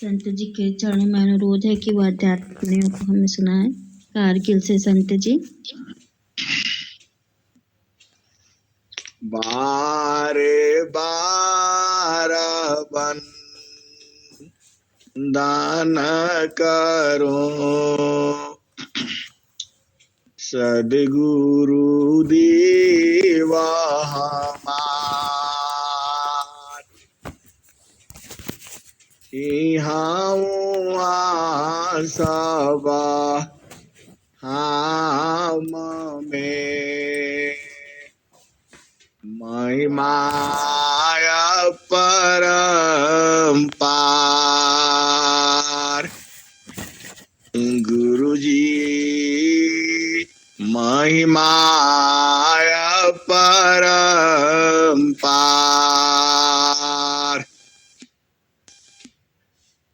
संत जी के चरणों में अनुरोध है कि वो आध्यात्मिक को हमें सुनाए। कारगिल से संत जी। बार बार वंदन करो सद्गुरु देवा हमार, इहाँ सबा हम में महिमाया परम्पार। गुरु जी महिमाया परम्पार।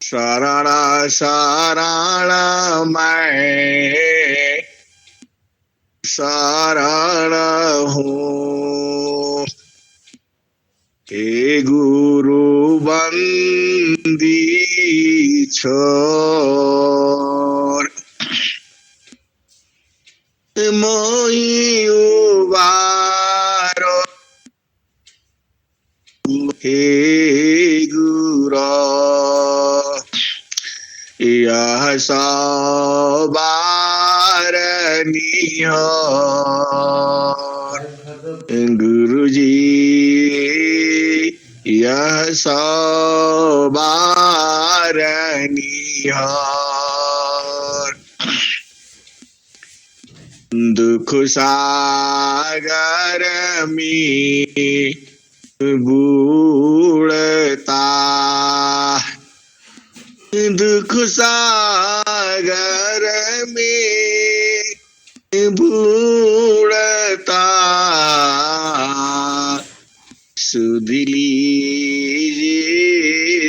शरण शरण मैं शरण हूँ, हे गुरु बंदी छोर। मोहि उबारो हे गुरु, यह सवार निहार। गुरु जी यह सवार निहार। दुख सागर में बूढ़ता, दुख सागर में बूढ़ता, सुध लीजिए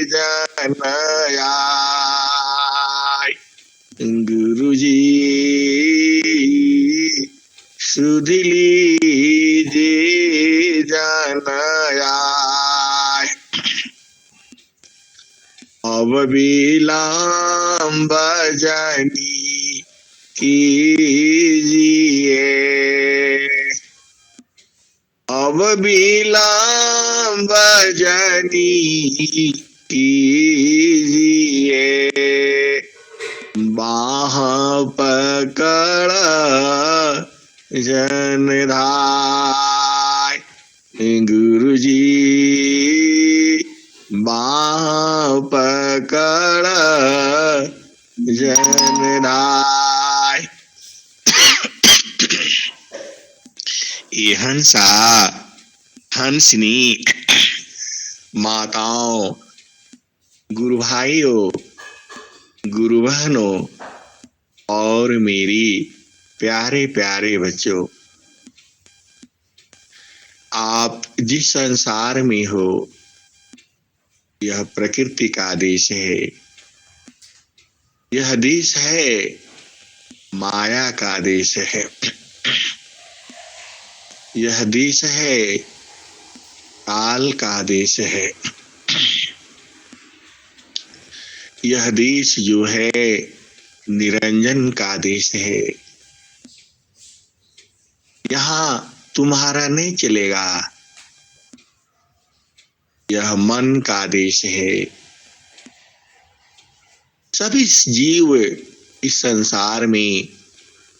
जन आए। गुरु जी सुध लीजिए जन आए। अब विलम्ब जनी कीजिए, अब विलम्ब जनी कीजिए। बाह पकड़ जन धाय। गुरु जी बाह पकड़ जन धाय। ये हंसा हंसनी माताओं, गुरु भाइयों, गुरु बहनों और मेरी प्यारे प्यारे बच्चों, आप जिस संसार में हो यह प्रकृति का देश है, यह देश है माया का देश है, यह देश है काल का देश है। यह देश जो है निरंजन का देश है। यहाँ तुम्हारा नहीं चलेगा, यह मन का देश है। सभी जीव इस संसार में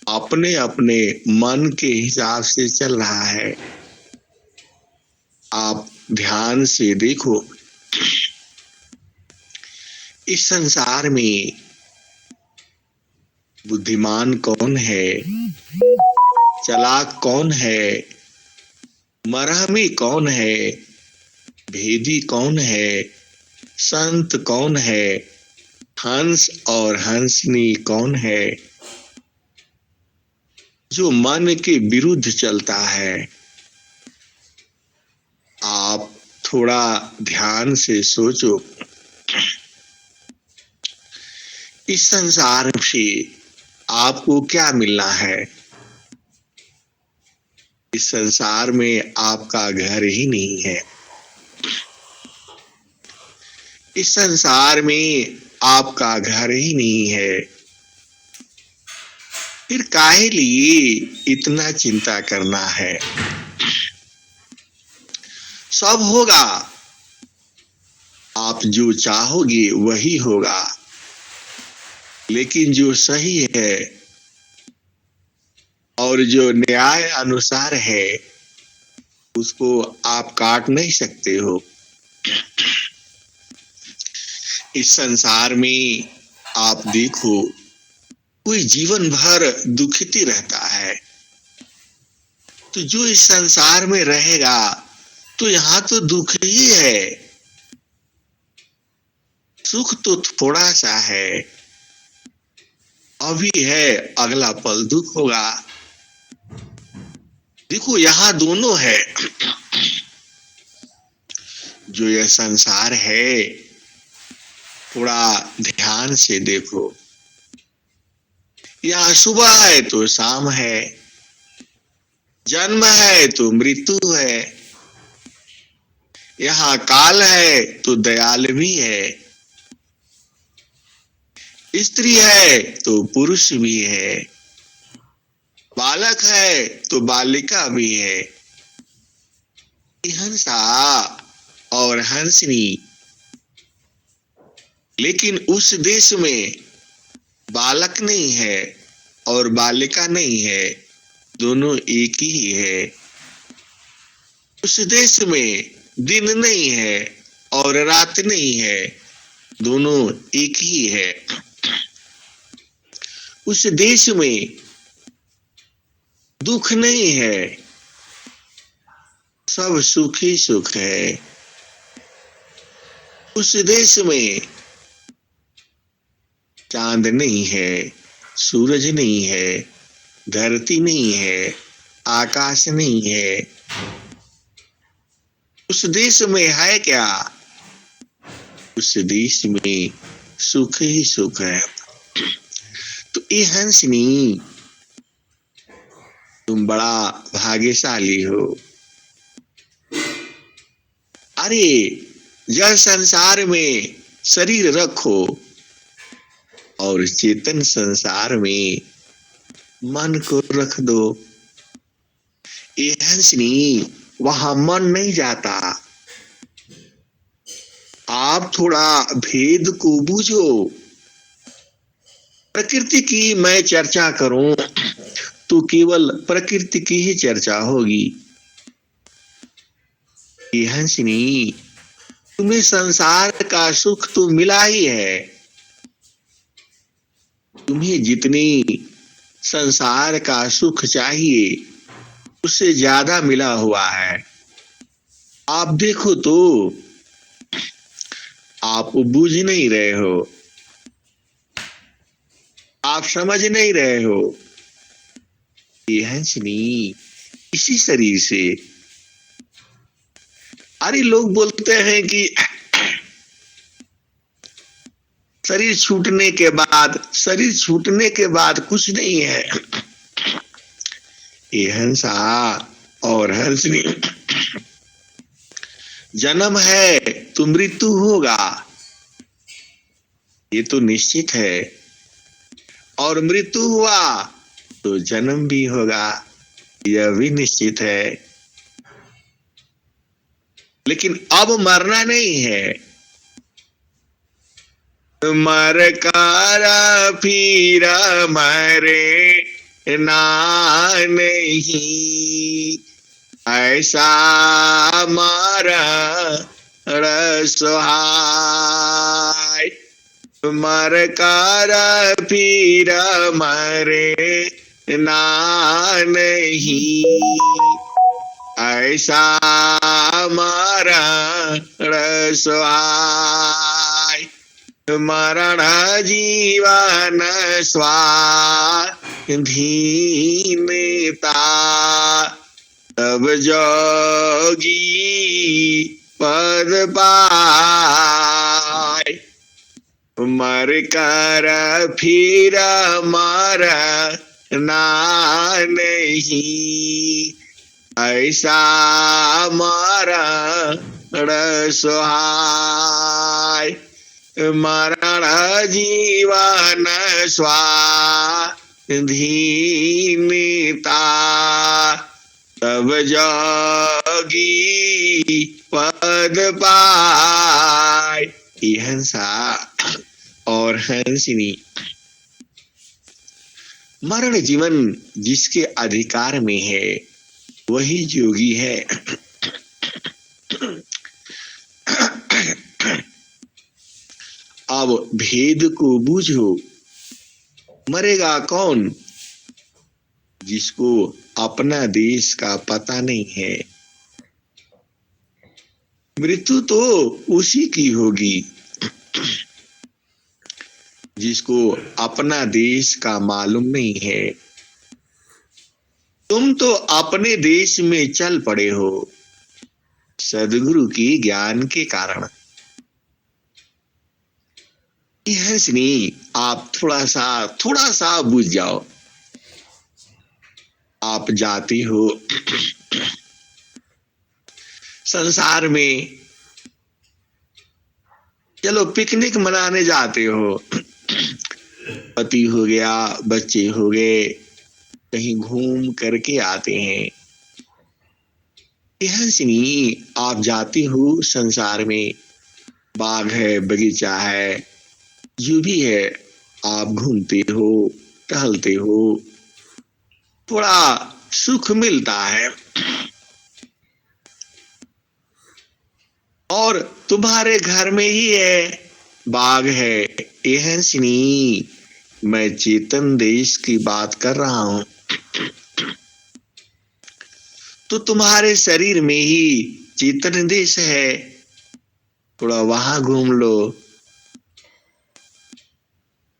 अपने अपने मन के हिसाब से चल रहा है। आप ध्यान से देखो, इस संसार में बुद्धिमान कौन है, चालाक कौन है, मरहमी कौन है, भेदी कौन है, संत कौन है, हंस और हंसनी कौन है? जो मन के विरुद्ध चलता है। आप थोड़ा ध्यान से सोचो, इस संसार से आपको क्या मिलना है? इस संसार में आपका घर ही नहीं है। इस संसार में आपका घर ही नहीं है, फिर काहे लिए इतना चिंता करना है। सब होगा, आप जो चाहोगे वही होगा, लेकिन जो सही है और जो न्याय अनुसार है उसको आप काट नहीं सकते हो। इस संसार में आप देखो, कोई जीवन भर दुखित ही रहता है, तो जो इस संसार में रहेगा तो यहाँ तो दुख ही है, सुख तो थोड़ा सा है, अभी है, अगला पल दुख होगा। देखो यहाँ दोनों है। जो यह संसार है थोड़ा ध्यान से देखो, यहाँ सुबह है तो शाम है, जन्म है तो मृत्यु है, यहाँ काल है तो दयाल भी है, स्त्री है तो पुरुष भी है, बालक है तो बालिका भी है, हंसा और हंसनी। लेकिन उस देश में बालक नहीं है और बालिका नहीं है, दोनों एक ही है। उस देश में दिन नहीं है और रात नहीं है, दोनों एक ही है। उस देश में दुख नहीं है, सब सुख ही सुख है। उस देश में चांद नहीं है, सूरज नहीं है, धरती नहीं है, आकाश नहीं है। उस देश में है क्या? उस देश में सुख ही सुख है। तो ये हंसनी, तुम बड़ा भाग्यशाली हो। अरे जल संसार में शरीर रखो और चेतन संसार में मन को रख दो। ये हंसनी, वहां मन नहीं जाता। आप थोड़ा भेद को बूझो। प्रकृति की मैं चर्चा करूं तो केवल प्रकृति की ही चर्चा होगी। ये हंसनी, तुम्हें संसार का सुख तो मिला ही है। तुम्हें जितनी संसार का सुख चाहिए उससे ज्यादा मिला हुआ है। आप देखो तो, आप बूझ नहीं रहे हो, आप समझ नहीं रहे हो। ये हंसनी इसी शरीर से। अरे लोग बोलते हैं कि शरीर छूटने के बाद कुछ नहीं है। ये हंसा और हंसनी, जन्म है तो मृत्यु होगा, ये तो निश्चित है, और मृत्यु हुआ तो जन्म भी होगा, यह भी निश्चित है। लेकिन अब मरना नहीं है। मर कर फिर मरे ना नहीं, ऐसा मरण सुहाय। मर कर फिर मरे ना नहीं, ऐसा मरण सुहाय। मरण जीवन स्वाधीनता, तब जोगी पद पाए। मर कर फिर मरना नहीं, ऐसा मरण सुहाय। मरण प्राण जीवन स्वाधीनता, तब जोगी पद पाए। ये हंसा और हंसिनी, मरण जीवन जिसके अधिकार में है वही जोगी है। अब भेद को बूझो, मरेगा कौन? जिसको अपना देश का पता नहीं है। मृत्यु तो उसी की होगी जिसको अपना देश का मालूम नहीं है। तुम तो अपने देश में चल पड़े हो सदगुरु की ज्ञान के कारण। हंसनी, आप थोड़ा सा बुझ जाओ। आप जाते हो संसार में, चलो पिकनिक मनाने जाते हो, पति हो गया, बच्चे हो गए, कहीं घूम करके आते हैं। हंसनी, आप जाते हो संसार में, बाग है, बगीचा है, जो भी है, आप घूमते हो, टहलते हो, थोड़ा सुख मिलता है। और तुम्हारे घर में ही है, बाग है। ये हंसनी, मैं चेतन देश की बात कर रहा हूं। तो तुम्हारे शरीर में ही चेतन देश है, थोड़ा वहां घूम लो।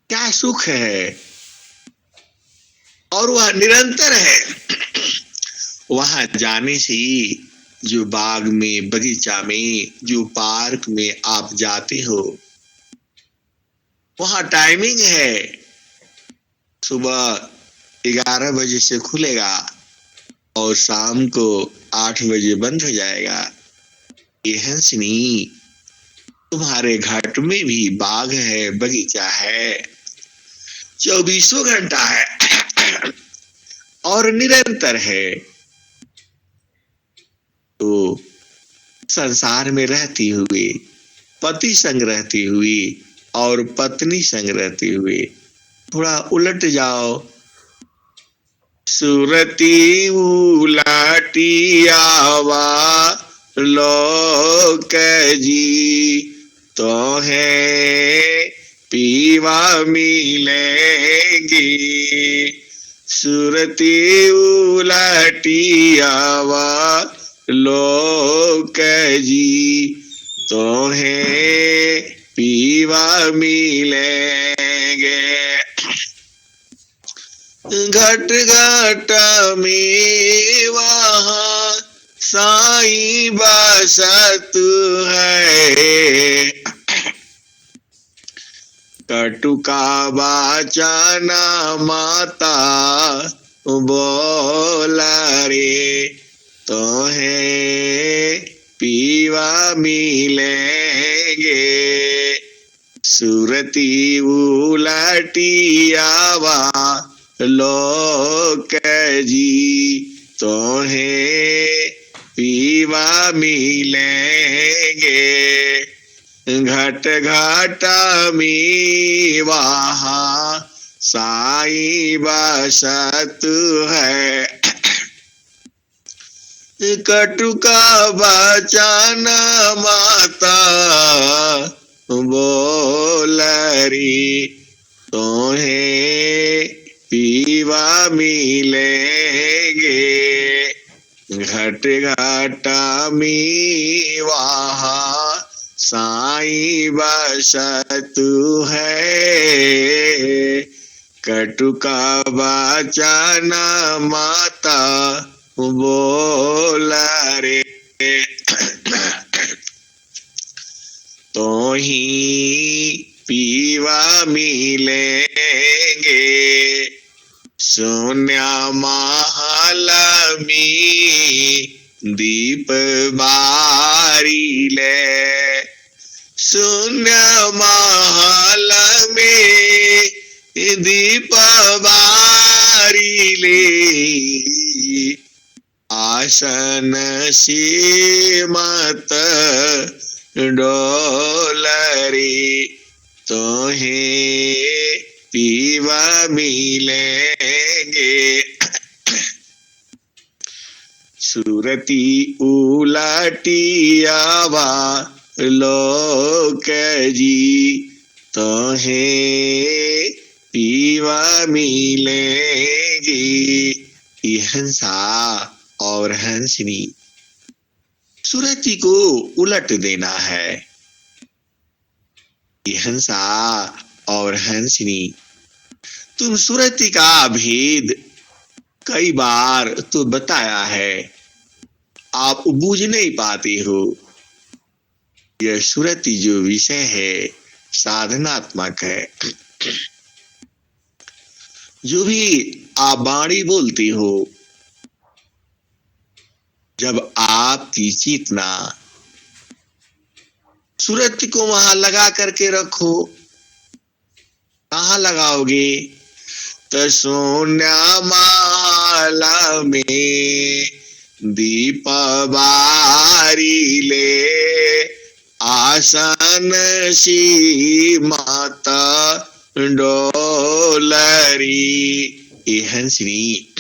क्या सुख है, और वह निरंतर है। वहां जाने से ही, जो बाग में, बगीचा में, जो पार्क में आप जाते हो, वहां टाइमिंग है। सुबह 11 बजे से खुलेगा और शाम को 8 बजे बंद हो जाएगा। ये हंसनी, तुम्हारे घर में भी बाग है, बगीचा है, 24 घंटा है और निरंतर है। तो संसार में रहती हुए, पति संग रहती हुई और पत्नी संग रहते हुए, थोड़ा उलट जाओ। सुरती उलटी आवा लोक जी, तो है पीवा मिलेंगी। सुरती उलटी आवा लोक जी, तो है पीवा मिलेंगे। घट घट में वहाँ साई बसत है, कटुका वाचना माता बोला रे, तो है पीवा मिलेंगे। सुरती उलटी आवा लोक जी, तो है पीवा मिलेंगे। घट घट में वहाँ साई बसत है, कटुका वचन माता बोल री, तोहे पीवा मिलेंगे। घट घट में वहाँ साई बसत है, कटुका वचन माता बोल रे। तो ही पीवा मिलेंगे, शून्य महल में दीप बारी ले। शून्य महल दीप बारी ले, आसन सी मत डोलरी, तोहे पीवा मिलेंगे। सुरती उलटियावा लोक जी, तोहे पीवा मिलेगी। ये हंसा और हंसनी, सुरती को उलट देना है। ये हंसा और हंसनी, तुम सुरती का भेद कई बार तो बताया है, आप बूझ नहीं पाते हो। यह सुरती जो विषय है साधनात्मक है। जो भी आप वाणी बोलते हो, जब आपकी चेतना सुरती को वहां लगा करके रखो, कहाँ लगाओगे? तो सोन्या माला में दीप बारी ले, आसन सी माता डोलरी। ये हंसनी,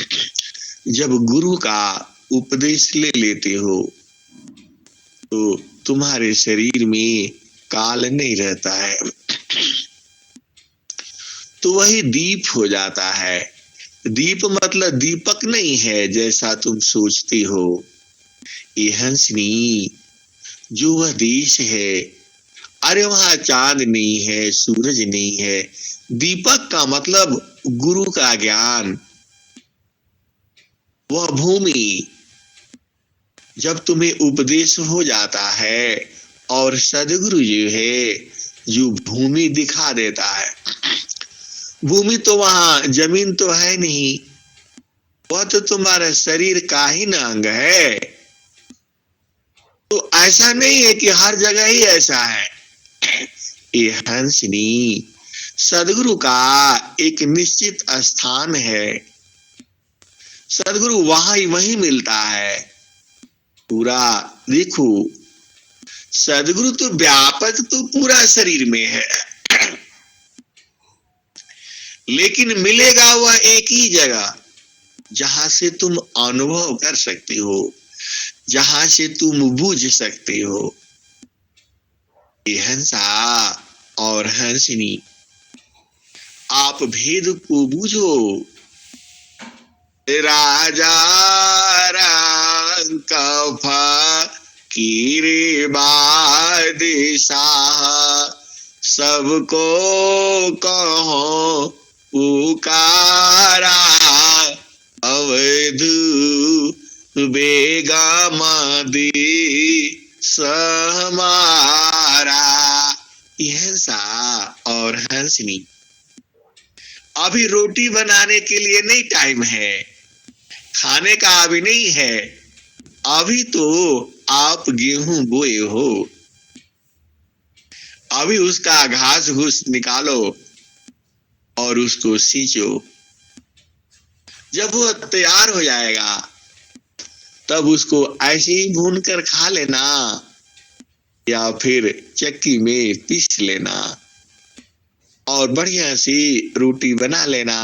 जब गुरु का उपदेश ले लेते हो तो तुम्हारे शरीर में काल नहीं रहता है, तो वही दीप हो जाता है। दीप मतलब दीपक नहीं है जैसा तुम सोचते हो। ये हंसनी, जो वह देश है, अरे वहां चांद नहीं है, सूरज नहीं है। दीपक का मतलब गुरु का ज्ञान, वह भूमि। जब तुम्हें उपदेश हो जाता है और सदगुरु जो है, जो भूमि दिखा देता है, भूमि तो वहां जमीन तो है नहीं, वह तो तुम्हारा शरीर का ही न अंग है। तो ऐसा नहीं है कि हर जगह ही ऐसा है। ये हंसनी, सदगुरु का एक निश्चित स्थान है। सदगुरु वहां ही वहीं मिलता है। पूरा देखो, सदगुरु तो व्यापक तो पूरा शरीर में है, लेकिन मिलेगा वह एक ही जगह जहां से तुम अनुभव कर सकते हो, जहां से तुम बूझ सकते हो। ये हंसा और हंसनी, आप भेद को बूझो। राजा रंग फकीर बादशाह, सबको कहो पुकारा, अवधू बेगम दी सहमारा। ये हंसा और हंसनी, अभी रोटी बनाने के लिए नहीं टाइम है, खाने का अभी नहीं है। अभी तो आप गेहूं बोए हो, अभी उसका घास घूस निकालो और उसको सींचो। जब वो तैयार हो जाएगा तब उसको ऐसे ही भून कर खा लेना, या फिर चक्की में पीस लेना और बढ़िया सी रोटी बना लेना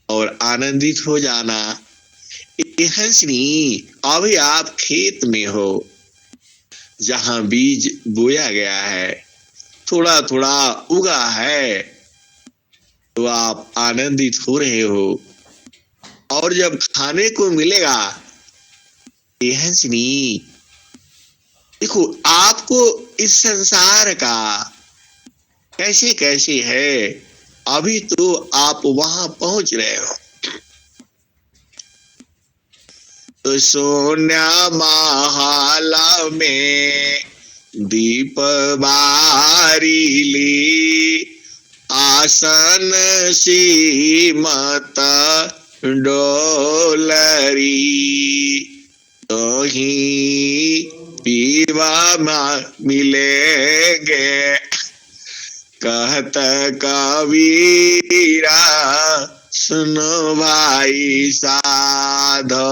और आनंदित हो जाना। ये हंसनी, अभी आप खेत में हो जहां बीज बोया गया है, थोड़ा थोड़ा उगा है, तो आप आनंदित हो रहे हो। और जब खाने को मिलेगा, ये हंसनी, देखो आपको इस संसार का कैसे कैसे है, अभी तो आप वहां पहुंच रहे हो। तो सोन्या महाला में दीप बारी ली, आसन सी मत डोलरी, तो ही पीवा मिलेंगे। कहत कबीरा सुनो भाई साधो,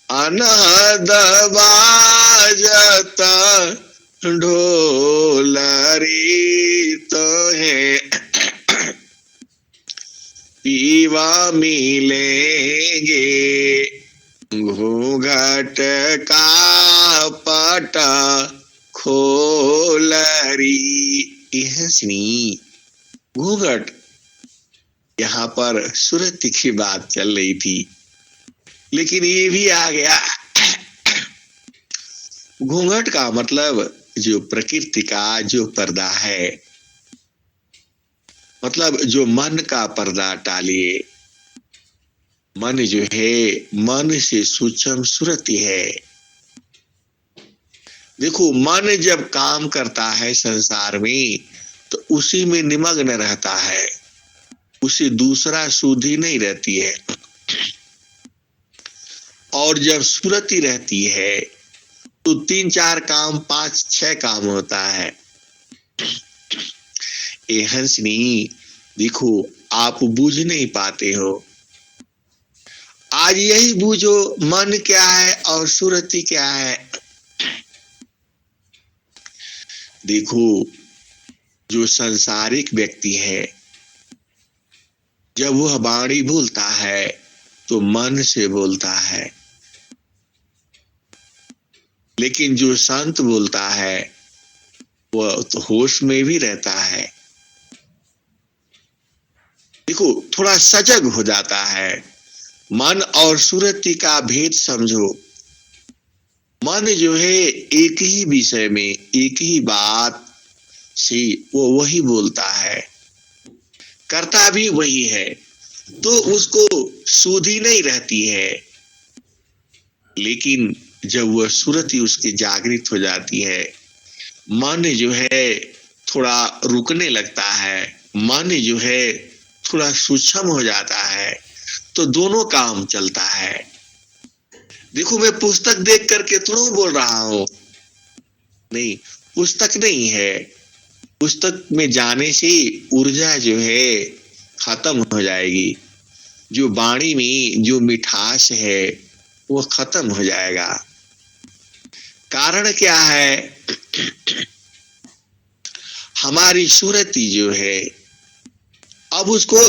अनहद बाजत ढोलरी तो है पीवा मिलेंगे, घूंघट का पट खोलरी। हंसनी घूंघट, यहाँ पर सुरती की बात चल रही थी, लेकिन ये भी आ गया। घूंघट का मतलब जो प्रकृति का जो पर्दा है, मतलब जो मन का पर्दा टालिए। मन जो है, मन से सूक्ष्म सुरती है। देखो, मन जब काम करता है संसार में तो उसी में निमग्न रहता है, उसे दूसरा सुधि नहीं रहती है। और जब सुरति रहती है तो 3-4 काम, 5-6 काम होता है। ए हंसनी, देखो आप बूझ नहीं पाते हो। आज यही बूझो, मन क्या है और सुरति क्या है। देखो, जो सांसारिक व्यक्ति है, जब वह वाणी बोलता है तो मन से बोलता है, लेकिन जो संत बोलता है वह तो होश में भी रहता है। देखो, थोड़ा सजग हो जाता है। मन और सुरति का भेद समझो। मन जो है एक ही विषय में, एक ही बात से वो वही बोलता है, करता भी वही है, तो उसको सुधि नहीं रहती है। लेकिन जब वह सुरति उसकी जागृत हो जाती है, मन जो है थोड़ा रुकने लगता है, मन जो है थोड़ा सूक्ष्म हो जाता है, तो दोनों काम चलता है। देखो, मैं पुस्तक देख करके थोड़ा बोल रहा हूं, नहीं, पुस्तक नहीं है। पुस्तक में जाने से ऊर्जा जो है खत्म हो जाएगी, जो वाणी में जो मिठास है वो खत्म हो जाएगा। कारण क्या है? हमारी सुरति जो है, अब उसको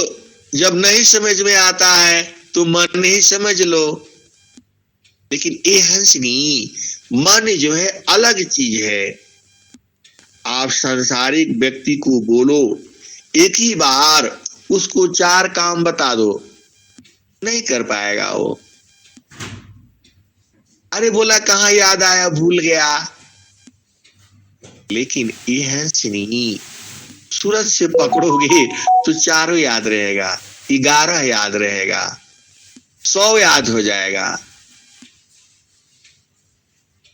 जब नहीं समझ में आता है तो मन ही समझ लो। लेकिन ये हंसनी, मन जो है अलग चीज है। आप सांसारिक व्यक्ति को बोलो, एक ही बार उसको 4 काम बता दो, नहीं कर पाएगा वो। अरे बोला कहाँ याद आया, भूल गया। लेकिन ये हंसनी, सूरज से पकड़ोगे तो 4 याद रहेगा, 11 याद रहेगा, 100 याद हो जाएगा।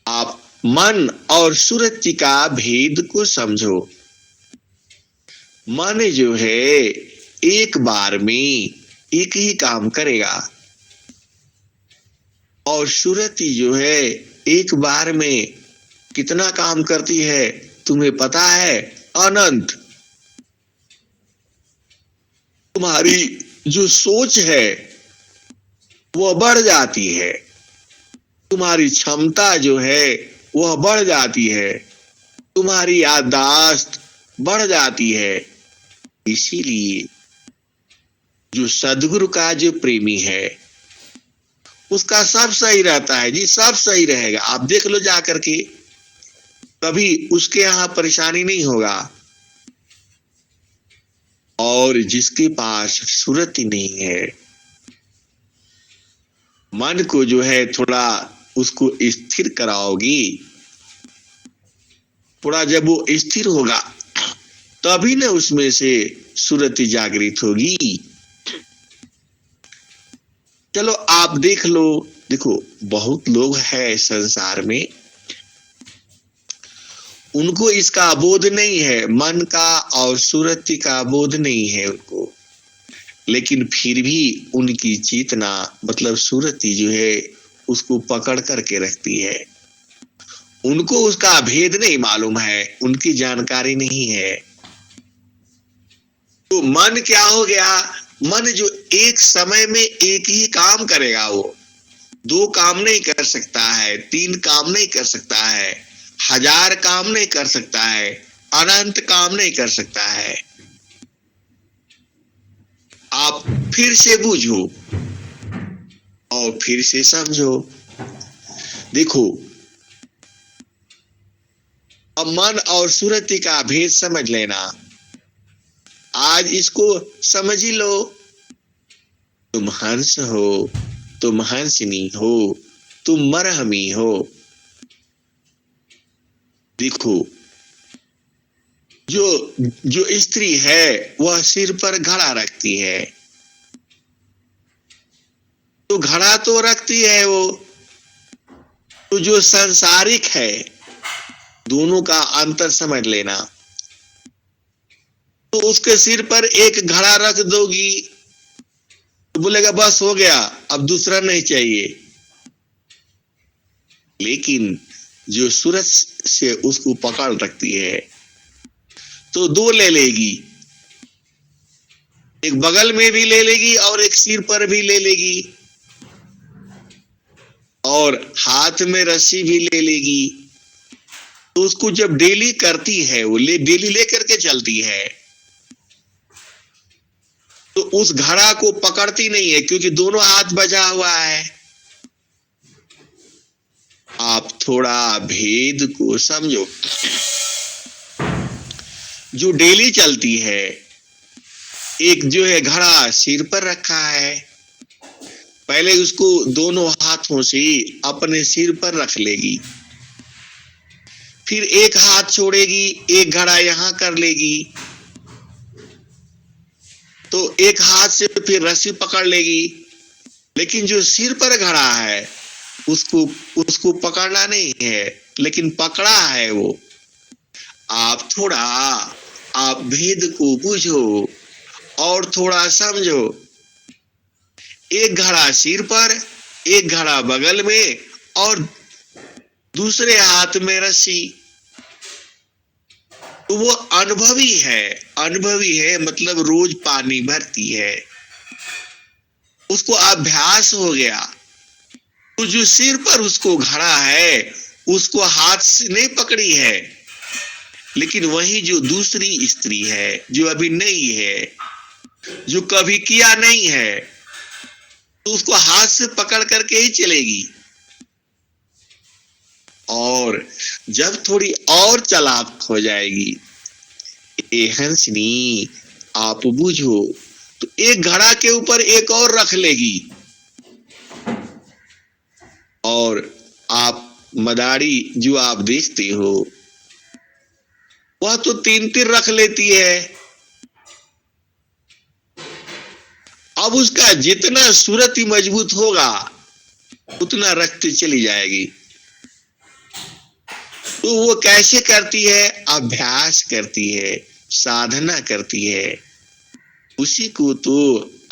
आप मन और सुरति का भेद को समझो। मन जो है एक बार में एक ही काम करेगा, और सुरति जो है एक बार में कितना काम करती है तुम्हें पता है? अनंत। तुम्हारी जो सोच है वह बढ़ जाती है, तुम्हारी क्षमता जो है वह बढ़ जाती है, तुम्हारी याददाश्त बढ़ जाती है। इसीलिए जो सद्गुरु का जो प्रेमी है उसका सब सही रहता है जी, सब सही रहेगा। आप देख लो जा करके, कभी उसके यहां परेशानी नहीं होगा। और जिसके पास सुरति नहीं है, मन को जो है थोड़ा उसको स्थिर कराओगी, थोड़ा जब वो स्थिर होगा तभी न उसमें से सुरति जागृत होगी। चलो आप देख लो, देखो बहुत लोग हैं संसार में, उनको इसका बोध नहीं है, मन का और सुरति का बोध नहीं है उनको। लेकिन फिर भी उनकी चेतना, मतलब सुरति जो है उसको पकड़ करके रखती है। उनको उसका भेद नहीं मालूम है, उनकी जानकारी नहीं है। मन क्या हो गया? मन जो एक समय में एक ही काम करेगा, वो 2 काम नहीं कर सकता है, 3 काम नहीं कर सकता है, 1000 काम नहीं कर सकता है, अनंत काम नहीं कर सकता है। आप फिर से बूझो और फिर से समझो। देखो, अब मन और सुरति का भेद समझ लेना। आज इसको समझ ही लो। तुम हंस हो, तुम हंसनी हो, तुम मरहमी हो। देखो, जो स्त्री है वह सिर पर घड़ा रखती है, तो घड़ा तो रखती है वो। तो जो सांसारिक है, दोनों का अंतर समझ लेना। तो उसके सिर पर एक घड़ा रख दोगी तो बोलेगा बस हो गया, अब दूसरा नहीं चाहिए। लेकिन जो सूरज से उसको पकड़ रखती है तो 2 ले लेगी, एक बगल में भी ले लेगी और एक सिर पर भी ले लेगी और हाथ में रस्सी भी ले लेगी। तो उसको जब डेली करती है, वो डेली लेकर के चलती है, तो उस घड़ा को पकड़ती नहीं है, क्योंकि दोनों हाथ बजा हुआ है। आप थोड़ा भेद को समझो। जो डेली चलती है, एक जो है घड़ा सिर पर रखा है, पहले उसको दोनों हाथों से अपने सिर पर रख लेगी, फिर एक हाथ छोड़ेगी, एक घड़ा यहां कर लेगी, तो एक हाथ से फिर रस्सी पकड़ लेगी। लेकिन जो सिर पर घड़ा है उसको पकड़ना नहीं है, लेकिन पकड़ा है वो। आप भेद को बूझो और थोड़ा समझो। एक घड़ा सिर पर, एक घड़ा बगल में और दूसरे हाथ में रस्सी। तो वो अनुभवी है मतलब रोज पानी भरती है, उसको अभ्यास हो गया। तो जो सिर पर उसको घड़ा है उसको हाथ से नहीं पकड़ी है, लेकिन वही जो दूसरी स्त्री है, जो अभी नई है, जो कभी किया नहीं है, तो उसको हाथ से पकड़ करके ही चलेगी। और जब थोड़ी और चालाक हो जाएगी, ए हंसनी आप बूझो, तो एक घड़ा के ऊपर एक और रख लेगी। और आप मदारी जो आप देखते हो, वह तो 3 रख लेती है। अब उसका जितना सूरत मजबूत होगा उतना रखती चली जाएगी। तो वो कैसे करती है? अभ्यास करती है, साधना करती है। उसी को तो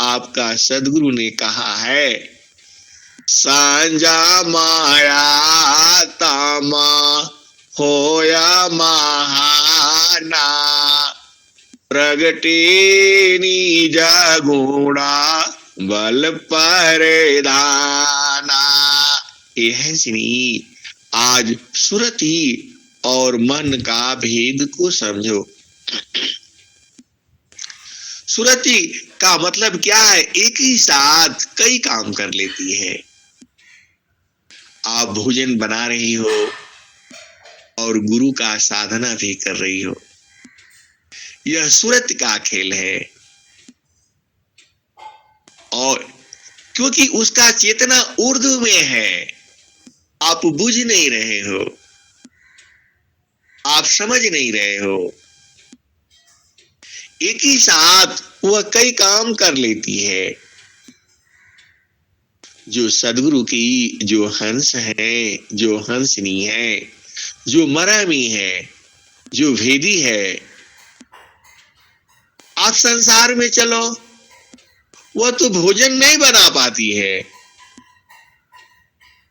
आपका सदगुरु ने कहा है, सांझा माया तामा होया महाना, प्रगटे निज गुणा बल परिधाना। यह सुनी, आज सुरति और मन का भेद को समझो। सुरति का मतलब क्या है? एक ही साथ कई काम कर लेती है। आप भोजन बना रही हो और गुरु का साधना भी कर रही हो, यह सुरति का खेल है। और क्योंकि उसका चेतना उर्दू में है, आप बुझ नहीं रहे हो, आप समझ नहीं रहे हो। एक ही साथ वह कई काम कर लेती है। जो सदगुरु की जो हंस है, जो हंसनी है, जो मरामी है, जो भेदी है, आप संसार में चलो, वह तो भोजन नहीं बना पाती है।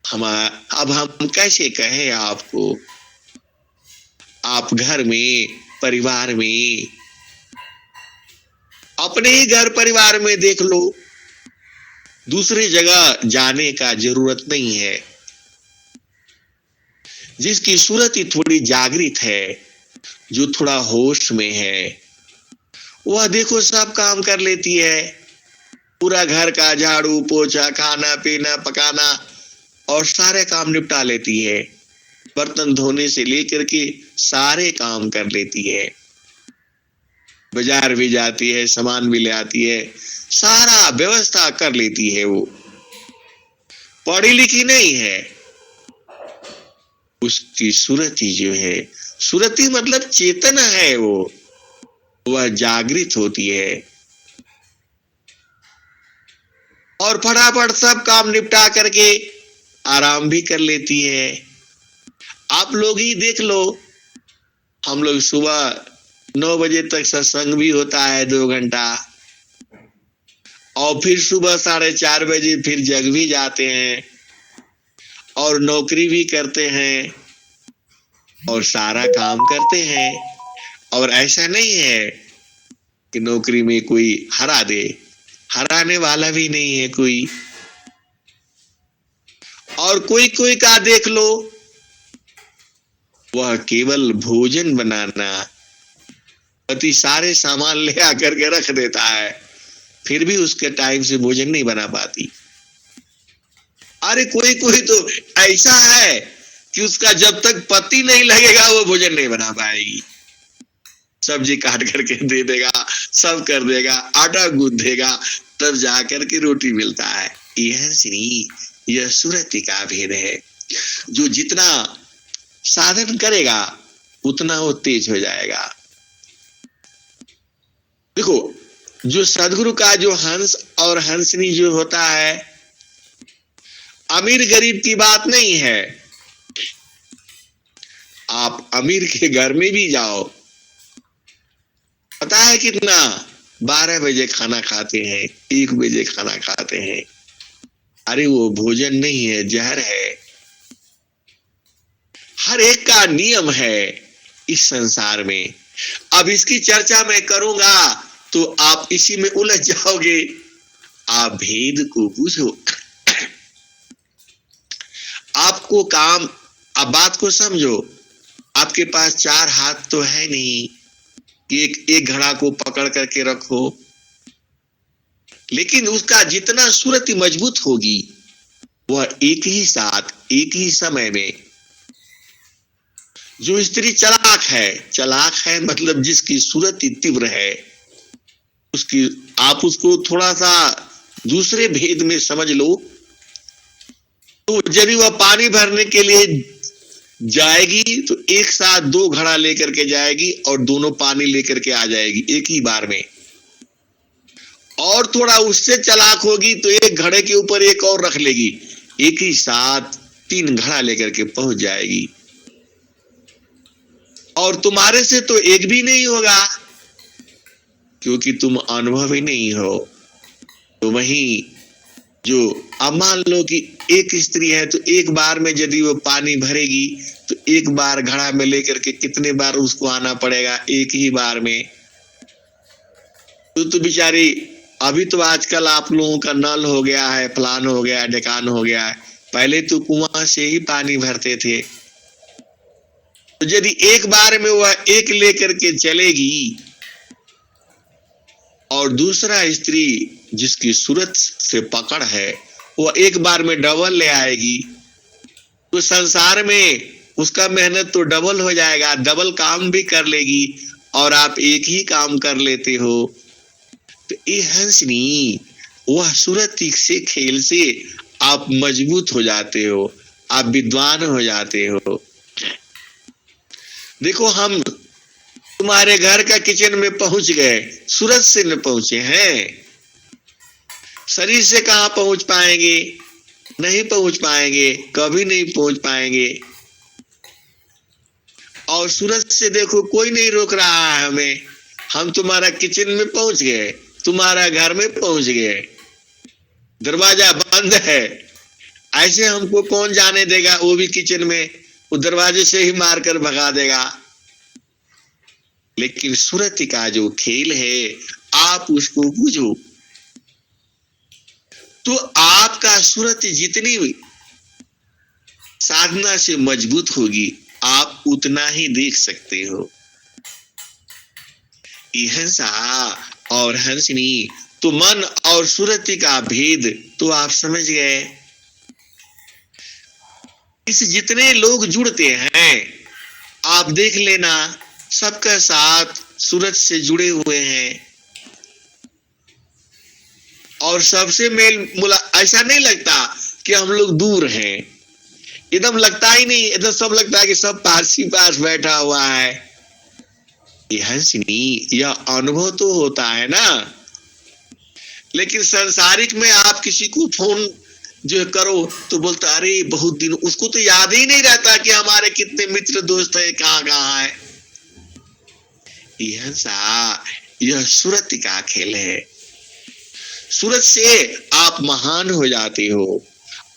अब हम कैसे कहें आपको? आप घर में, परिवार में अपने ही घर परिवार में देख लो, दूसरी जगह जाने का जरूरत नहीं है। जिसकी सूरत ही थोड़ी जागृत है, जो थोड़ा होश में है, वह देखो सब काम कर लेती है। पूरा घर का झाड़ू पोछा, खाना पीना पकाना और सारे काम निपटा लेती है। बर्तन धोने से लेकर के सारे काम कर लेती है। बाजार भी जाती है, सामान भी ले आती है, सारा व्यवस्था कर लेती है। वो पढ़ी लिखी नहीं है, उसकी सूरत ही जो है, सूरत ही मतलब चेतना है, वह जागृत होती है और फटाफट सब काम निपटा करके आराम भी कर लेती है। आप लोग ही देख लो, हम लोग सुबह 9 बजे तक सत्संग भी होता है 2 घंटा, और फिर सुबह 4:30 बजे फिर जग भी जाते हैं और नौकरी भी करते हैं और सारा काम करते हैं। और ऐसा नहीं है कि नौकरी में कोई हरा दे, हराने वाला भी नहीं है कोई। और कोई कोई का देख लो, वह केवल भोजन बनाना, पति सारे सामान ले आकर के रख देता है, फिर भी उसके टाइम से भोजन नहीं बना पाती। अरे कोई कोई तो ऐसा है कि उसका जब तक पति नहीं लगेगा वो भोजन नहीं बना पाएगी। सब्जी काट करके दे देगा, सब कर देगा, आटा गूंथ देगा, तब जाकर के रोटी मिलता है। यह सूरत का भेद है। जो जितना साधन करेगा उतना वो तेज हो जाएगा। देखो, जो सदगुरु का जो हंस और हंसनी जो होता है, अमीर गरीब की बात नहीं है। आप अमीर के घर में भी जाओ, पता है कितना 12 बजे खाना खाते हैं, 1 बजे खाना खाते हैं। अरे वो भोजन नहीं है, जहर है। हर एक का नियम है इस संसार में। अब इसकी चर्चा मैं करूंगा तो आप इसी में उलझ जाओगे। आप भेद को बुझो। आपको काम, आप बात को समझो। आपके पास 4 हाथ तो है नहीं कि एक घड़ा को पकड़ करके रखो, लेकिन उसका जितना सूरत मजबूत होगी, वह एक ही साथ एक ही समय में। जो स्त्री चालाक है मतलब जिसकी सूरत तीव्र है, उसकी आप उसको थोड़ा सा दूसरे भेद में समझ लो। तो जब वह पानी भरने के लिए जाएगी तो एक साथ 2 घड़ा लेकर के जाएगी और दोनों पानी लेकर के आ जाएगी एक ही बार में। और थोड़ा उससे चालाक होगी तो एक घड़े के ऊपर एक और रख लेगी, एक ही साथ 3 घड़ा लेकर के पहुंच जाएगी। और तुम्हारे से तो एक भी नहीं होगा, क्योंकि तुम अनुभवी नहीं हो। तो वहीं जो, अब मान लो कि एक स्त्री है तो एक बार में यदि वो पानी भरेगी तो एक बार घड़ा में लेकर के कितने बार उसको आना पड़ेगा? एक ही बार में। तो बेचारी, अभी तो आजकल आप लोगों का नल हो गया है, फलान हो गया, ढकान हो गया है, पहले तो कुआं से ही पानी भरते थे। तो यदि एक बार में वह एक लेकर के चलेगी और दूसरा स्त्री जिसकी सूरत से पकड़ है वो एक बार में डबल ले आएगी, तो संसार में उसका मेहनत तो डबल हो जाएगा, डबल काम भी कर लेगी और आप एक ही काम कर लेते हो। तो ये हंसनी, वह सूरत से खेल से आप मजबूत हो जाते हो, आप विद्वान हो जाते हो। देखो, हम तुम्हारे घर का किचन में पहुंच गए, सूरत से न पहुंचे हैं। शरीर से कहां पहुंच पाएंगे? नहीं पहुंच पाएंगे, कभी नहीं पहुंच पाएंगे। और सूरत से देखो कोई नहीं रोक रहा है हमें। हम तुम्हारा किचन में पहुंच गए, तुम्हारा घर में पहुंच गए, दरवाजा बंद है, ऐसे हमको कौन जाने देगा? वो भी किचन में, वो दरवाजे से ही मारकर भगा देगा। लेकिन सूरत का जो खेल है, आप उसको बूझो। तो आपका सूरत जितनी साधना से मजबूत होगी, आप उतना ही देख सकते हो। हंसा और हंसनी, तो मन और सूरत का भेद तो आप समझ गए। इस जितने लोग जुड़ते हैं, आप देख लेना, सबका साथ सूरत से जुड़े हुए हैं और सबसे ऐसा नहीं लगता कि हम लोग दूर हैं, एकदम लगता ही नहीं, एकदम सब लगता है कि सब पास ही पास बैठा हुआ है। ये हंसनी, यह अनुभव तो होता है ना। लेकिन सांसारिक में आप किसी को फोन जो करो तो बोलता, अरे बहुत दिन, उसको तो याद ही नहीं रहता कि हमारे कितने मित्र दोस्त है, कहाँ कहाँ है। यह सूरत का खेल है। सूरत से आप महान हो जाते हो,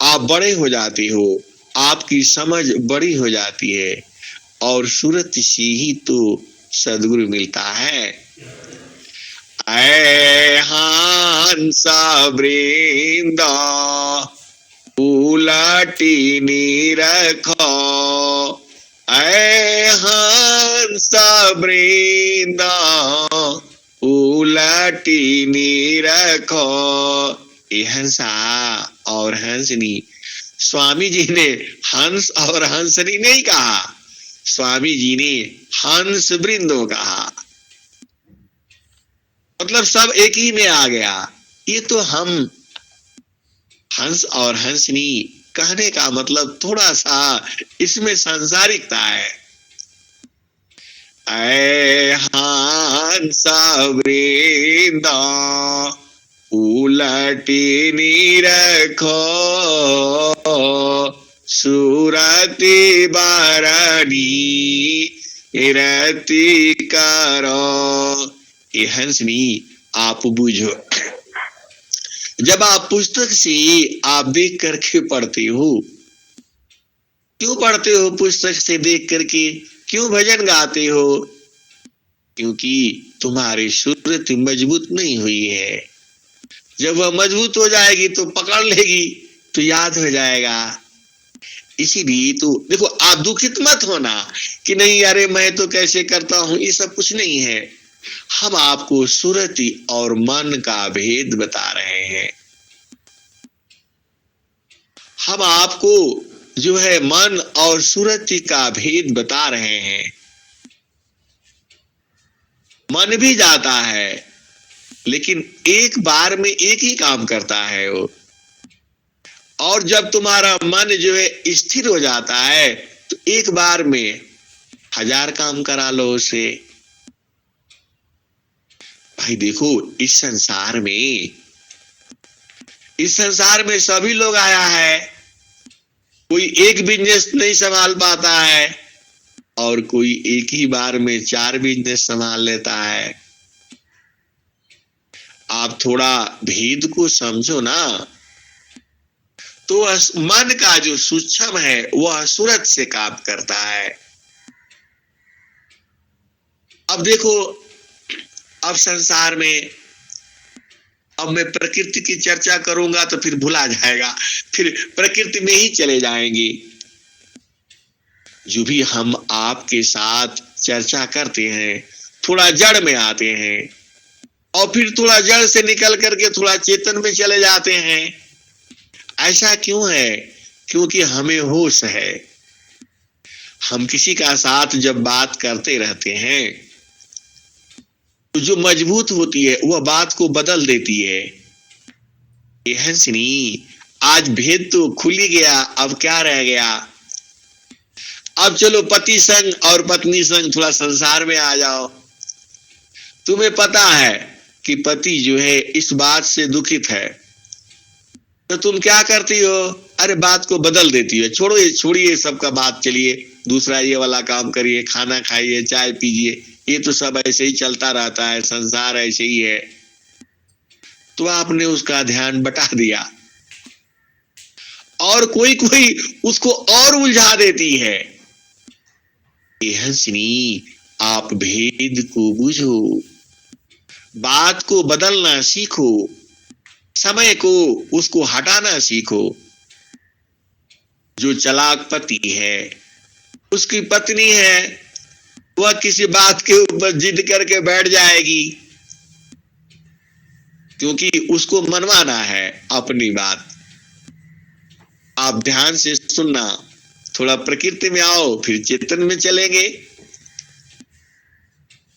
आप बड़े हो जाते हो, आपकी समझ बड़ी हो जाती है और सूरत से ही तो सद्गुरु मिलता है। ऐ हंस वृंद उलटी निरखो, ऐ हंस वृंद उलटी निरखो। हंसा और हंसनी, स्वामी जी ने हंस और हंसनी नहीं कहा, स्वामी जी ने हंस वृंदो कहा, मतलब सब एक ही में आ गया। ये तो हम हंस और हंसनी कहने का मतलब थोड़ा सा इसमें सांसारिकता है। ऐ हंस वृंद उलटी निरखो, सूरति बरनी रति करो। ये हंसनी, आप बूझो। जब आप पुस्तक से आप देख करके पढ़ते हो, क्यों पढ़ते हो पुस्तक से देख करके, क्यों भजन गाते हो? क्योंकि तुम्हारी सूरत मजबूत नहीं हुई है। जब वह मजबूत हो जाएगी तो पकड़ लेगी, तो याद हो जाएगा। इसीलिए तो देखो, आप दुखित मत होना कि नहीं अरे मैं तो कैसे करता हूं, ये सब कुछ नहीं है। हम आपको सूरती और मन का भेद बता रहे हैं। हम आपको जो है मन और सूरती का भेद बता रहे हैं। मन भी जाता है, लेकिन एक बार में एक ही काम करता है वो। और जब तुम्हारा मन जो है स्थिर हो जाता है, तो एक बार में 1000 काम करा लो उसे। भाई देखो, इस संसार में सभी लोग आया है। कोई एक बिजनेस नहीं संभाल पाता है और कोई एक ही बार में 4 बिजनेस संभाल लेता है। आप थोड़ा भेद को समझो ना, तो मन का जो सूक्ष्म है वह सूरत से काम करता है। अब देखो, अब संसार में, अब मैं प्रकृति की चर्चा करूंगा तो फिर भुला जाएगा, फिर प्रकृति में ही चले जाएंगे। जो भी हम आपके साथ चर्चा करते हैं, थोड़ा जड़ में आते हैं और फिर थोड़ा जड़ से निकल करके थोड़ा चेतन में चले जाते हैं। ऐसा क्यों है? क्योंकि हमें होश है। हम किसी का साथ जब बात करते रहते हैं तो जो मजबूत होती है वह बात को बदल देती है। ये हंसनी, आज भेद तो खुल ही गया, अब क्या रह गया? अब चलो पति संग और पत्नी संग थोड़ा संसार में आ जाओ। तुम्हें पता है कि पति जो है इस बात से दुखित है, तो तुम क्या करती हो? अरे बात को बदल देती हो। छोड़िए सबका बात, चलिए दूसरा ये वाला काम करिए, खाना खाइए, चाय पीजिए, ये तो सब ऐसे ही चलता रहता है, संसार ऐसे ही है। तो आपने उसका ध्यान बटा दिया और कोई उसको और उलझा देती है। ये हंसनी, आप भेद को बूझो। बात को बदलना सीखो, समय को उसको हटाना सीखो। जो चालाक पति है, उसकी पत्नी है, वह किसी बात के ऊपर जिद करके बैठ जाएगी, क्योंकि उसको मनवाना है अपनी बात। आप ध्यान से सुनना, थोड़ा प्रकृति में आओ, फिर चेतन में चलेंगे।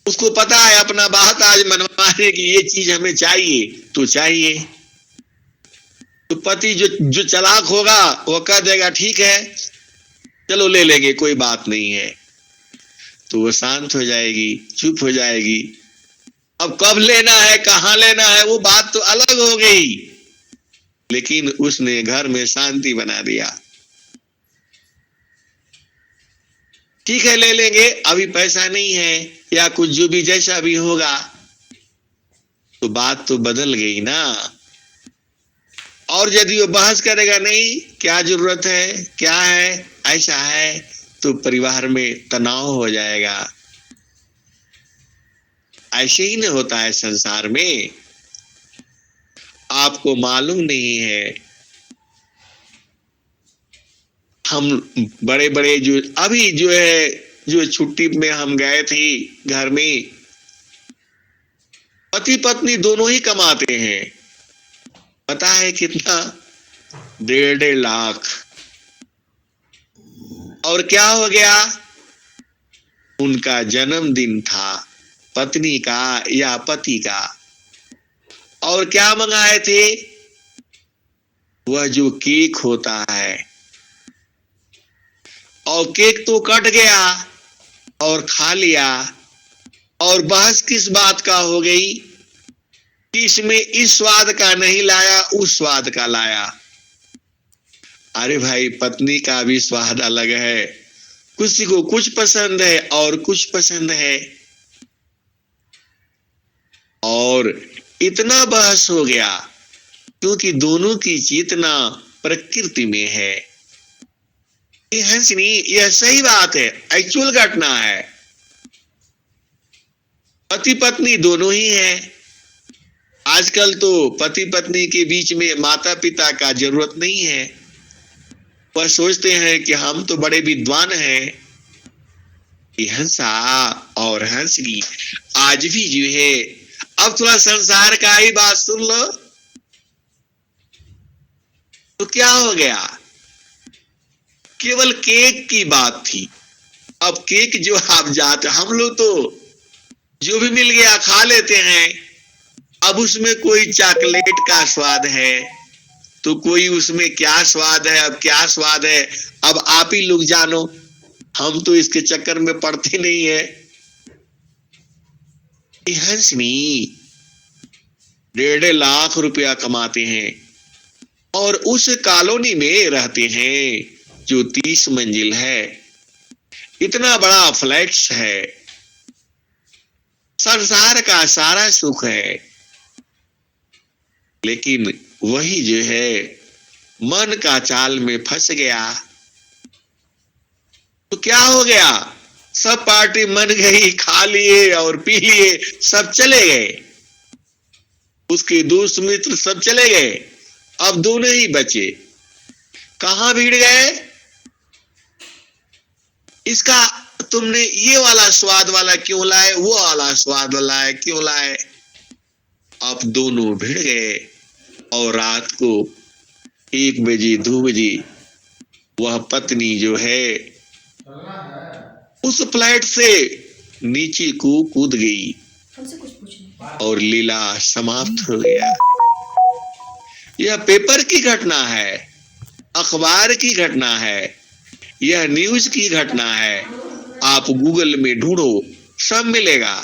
उसको पता है अपना बात आज मनवाने की, ये चीज हमें चाहिए तो चाहिए। तो पति जो चालाक होगा वो कह देगा ठीक है चलो ले लेंगे, कोई बात नहीं है। तो वो शांत हो जाएगी, चुप हो जाएगी। अब कब लेना है, कहां लेना है, वो बात तो अलग हो गई, लेकिन उसने घर में शांति बना दिया। ठीक है ले लेंगे, अभी पैसा नहीं है या कुछ जो भी जैसा भी होगा, तो बात तो बदल गई ना। और यदि वो बहस करेगा नहीं क्या जरूरत है, क्या है, ऐसा है, तो परिवार में तनाव हो जाएगा। ऐसे ही नहीं होता है संसार में। आपको मालूम नहीं है, हम बड़े बड़े जो अभी जो है, जो छुट्टी में हम गए थे घर में, पति पत्नी दोनों ही कमाते हैं। पता है कितना? 1.5 लाख। और क्या हो गया? उनका जन्मदिन था, पत्नी का या पति का, और क्या मंगाए थे? वह जो केक होता है, और केक तो कट गया और खा लिया, और बहस किस बात का हो गई कि इसमें इस स्वाद का नहीं लाया, उस स्वाद का लाया। अरे भाई, पत्नी का भी स्वाद अलग है, किसी को कुछ पसंद है और कुछ पसंद है, और इतना बहस हो गया क्योंकि दोनों की चेतना प्रकृति में है। हंसनी, यह सही बात है, एक्चुअल घटना है। पति पत्नी दोनों ही हैं। आजकल तो पति पत्नी के बीच में माता पिता का जरूरत नहीं है। वह सोचते हैं कि हम तो बड़े विद्वान हैं। हंसा और हंसनी आज भी जो है, अब थोड़ा संसार का ही बात सुन लो तो क्या हो गया? केवल केक की बात थी। अब केक जो आप जाते, हम लोग तो जो भी मिल गया खा लेते हैं। अब उसमें कोई चॉकलेट का स्वाद है, तो कोई उसमें क्या स्वाद है, अब क्या स्वाद है, अब आप ही लोग जानो, हम तो इसके चक्कर में पड़ते नहीं है। हंसनी 1.5 लाख रुपया कमाते हैं और उस कॉलोनी में रहते हैं जो 30 मंजिल है, इतना बड़ा फ्लैट्स है, संसार का सारा सुख है। लेकिन वही जो है मन का चाल में फंस गया। तो क्या हो गया? सब पार्टी मन गई, खा लिए और पी लिए, सब चले गए, उसके दोस्त मित्र सब चले गए, अब दोनों ही बचे। कहां भीड़ गए? इसका तुमने ये वाला स्वाद वाला क्यों लाए, वो वाला स्वाद वाला है क्यों लाए? अब दोनों भिड़ गए और रात को 1 बजे 2 बजे वह पत्नी जो है उस फ्लैट से नीचे को कूद गई और लीला समाप्त हो गया। यह पेपर की घटना है, अखबार की घटना है, यह न्यूज की घटना है। आप गूगल में ढूंढो, सब मिलेगा।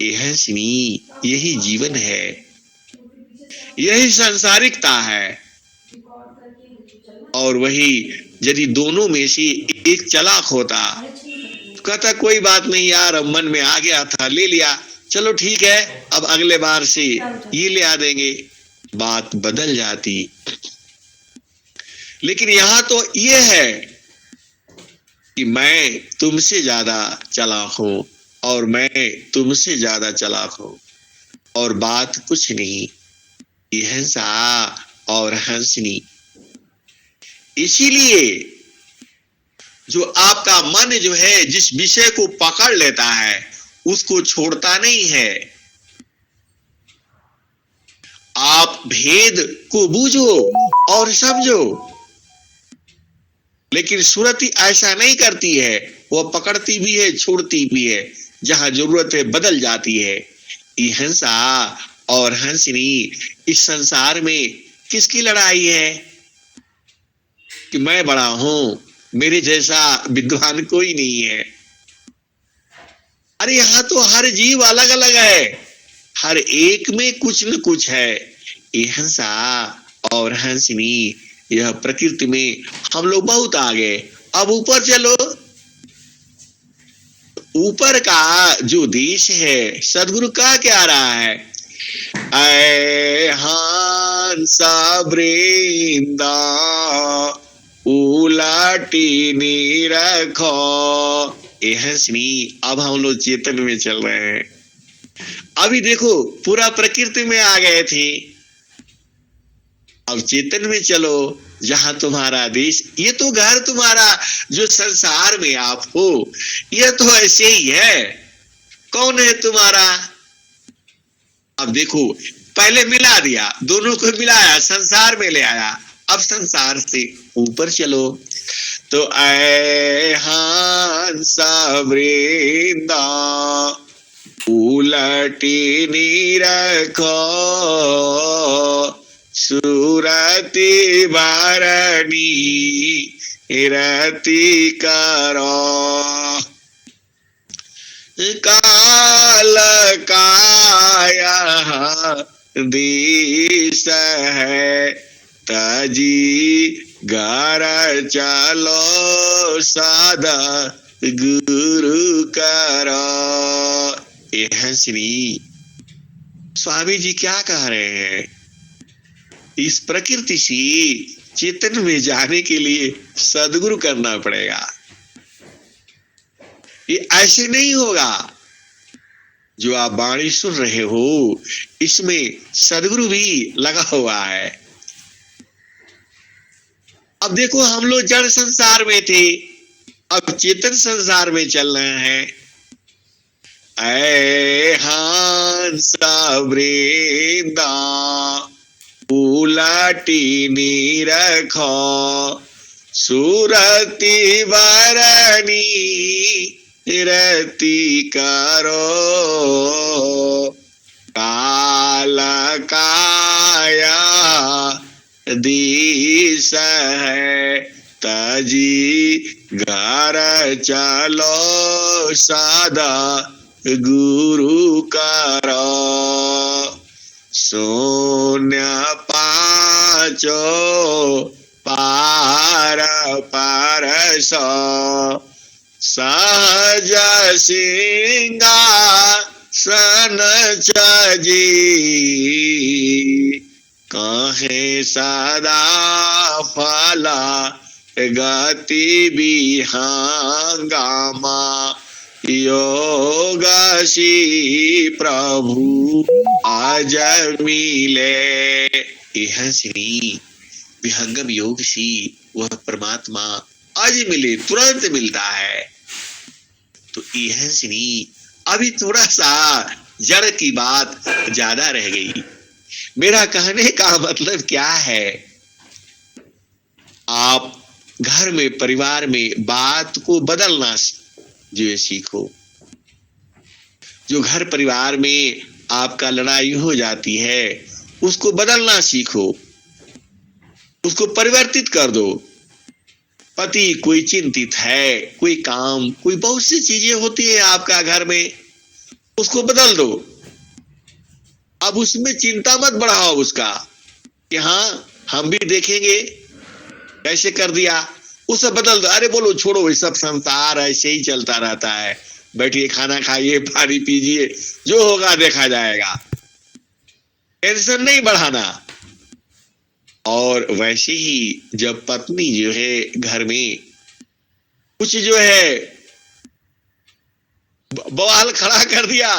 यही जीवन है, यही सांसारिकता है। और वही यदि दोनों में से एक चालाक होता तो कहता कोई बात नहीं यार, अब मन में आ गया था, ले लिया, चलो ठीक है, अब अगले बार से ये ले आ देंगे, बात बदल जाती। लेकिन यहां तो ये है कि मैं तुमसे ज्यादा चालाक हूं और मैं तुमसे ज्यादा चालाक हूं और बात कुछ नहीं, ये हंसा और हंसनी। इसीलिए जो आपका मन जो है जिस विषय को पकड़ लेता है उसको छोड़ता नहीं है। आप भेद को बूझो और समझो, लेकिन सुरति ऐसा नहीं करती है, वह पकड़ती भी है छोड़ती भी है, जहां जरूरत है बदल जाती है। ये हंसा और हंसनी, इस संसार में किसकी लड़ाई है कि मैं बड़ा हूं, मेरे जैसा विद्वान कोई नहीं है। अरे यहां तो हर जीव अलग अलग है, हर एक में कुछ न कुछ है। ये हंसा और हंसनी, यह प्रकृति में हम लोग बहुत आगे। अब ऊपर चलो, ऊपर का जो देश है सदगुरु का क्या रहा है, ऐ हंसा वृंदा उलाटी नी रखो। ये हंसनी, अब हम लोग चेतन में चल रहे हैं। अभी देखो पूरा प्रकृति में आ गए थे, अब चेतन में चलो, जहां तुम्हारा देश, ये तो घर तुम्हारा जो संसार में आप हो, ये तो ऐसे ही है। कौन है तुम्हारा? अब देखो, पहले मिला दिया, दोनों को मिलाया, संसार में ले आया। अब संसार से ऊपर चलो तो ऐ हंसा वृंदा उलटी नी रखो, सुरति बारणी रति करो। काल काया दिस है, तजी घर चलो सदा गुरु करो। ये हंसनी, स्वामी जी क्या कह रहे हैं? इस प्रकृति से चेतन में जाने के लिए सदगुरु करना पड़ेगा। ये ऐसे नहीं होगा। जो आप वाणी सुन रहे हो, इसमें सदगुरु भी लगा हुआ है। अब देखो, हम लोग जड़ संसार में थे, अब चेतन संसार में चल रहे हैं। ऐ हंसा वृंदा उलटी नी रखो, सुरति वरणी रति करो। काल काया दिस है, तजी घर चलो सदा गुरु करो। शून्य पाचो पार परसो, सहज सिंहासन चजी। कहे सदा फला गति विहंगामा, योगसी प्रभु आज मिले। यह श्री विहंगम योग सी, वह परमात्मा आज मिले, तुरंत मिलता है। तो यह श्री अभी थोड़ा सा जड़ की बात ज्यादा रह गई। मेरा कहने का मतलब क्या है, आप घर में परिवार में बात को बदलना जो ये सीखो। जो घर परिवार में आपका लड़ाई हो जाती है उसको बदलना सीखो, उसको परिवर्तित कर दो। पति कोई चिंतित है, कोई काम, कोई बहुत सी चीजें होती है आपका घर में, उसको बदल दो। अब उसमें चिंता मत बढ़ाओ उसका कि हाँ हम भी देखेंगे कैसे कर दिया, उसे बदल दो। अरे बोलो छोड़ो, ये सब संसार ऐसे ही चलता रहता है, बैठिए खाना खाइए पानी पीजिए, जो होगा देखा जाएगा, टेंशन नहीं बढ़ाना। और वैसे ही जब पत्नी जो है घर में कुछ जो है बवाल खड़ा कर दिया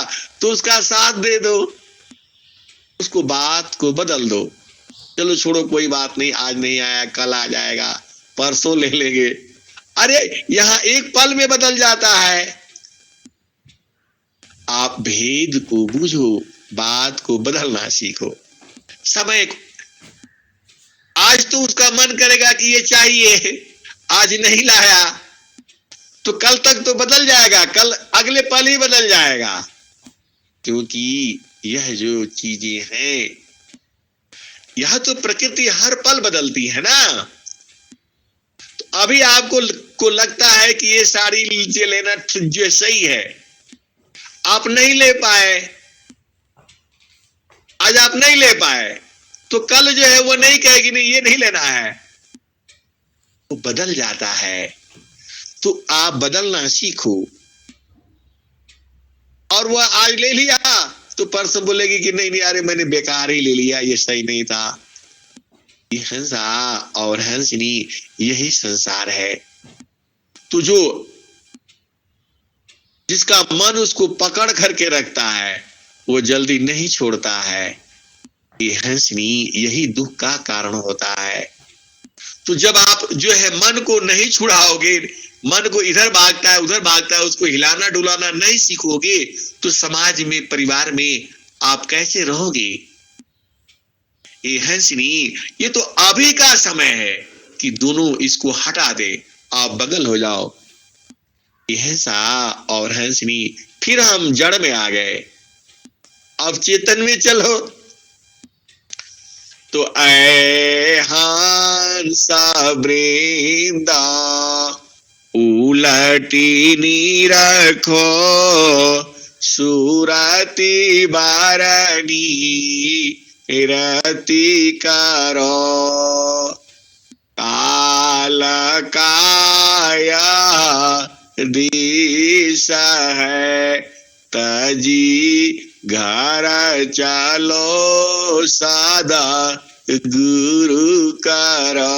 तो उसका साथ दे दो, उसको बात को बदल दो। चलो छोड़ो, कोई बात नहीं, आज नहीं आया कल आ जाएगा, परसों ले लेंगे। अरे यहां एक पल में बदल जाता है। आप भेद को बूझो, बात को बदलना सीखो। समय आज तो उसका मन करेगा कि ये चाहिए, आज नहीं लाया तो कल तक तो बदल जाएगा, कल अगले पल ही बदल जाएगा। क्योंकि यह जो चीजें हैं, यह तो प्रकृति हर पल बदलती है ना। तो अभी आपको लगता है कि ये साड़ी लीजिए लेना जो सही है, आप नहीं ले पाए, आज आप नहीं ले पाए, तो कल जो है वो नहीं कहेगी नहीं ये नहीं लेना है, वो बदल जाता है। तो आप बदलना सीखो। और वह आज ले लिया तो परसों बोलेगी कि नहीं नहीं, अरे मैंने बेकार ही ले लिया, ये सही नहीं था। ये हंसा और हंसनी, यही संसार है। तो जो जिसका मन उसको पकड़ करके रखता है वो जल्दी नहीं छोड़ता है। ये हंसनी, यही दुख का कारण होता है। तो जब आप जो है मन को नहीं छुड़ाओगे, मन को इधर भागता है उधर भागता है, उसको हिलाना डुलाना नहीं सीखोगे, तो समाज में, परिवार में आप कैसे रहोगे। ये हंसनी, ये तो अभी का समय है कि दोनों इसको हटा दे, आप बगल हो जाओ। ये हंसा और हंसनी, फिर हम जड़ में आ गए, अब चेतन में चलो। तो ऐ हंसा वृंदा उलटी नी रखो, सुरति बारनी रति करो, काल काया दिश है, तजी घर चलो सादा गुरु करो,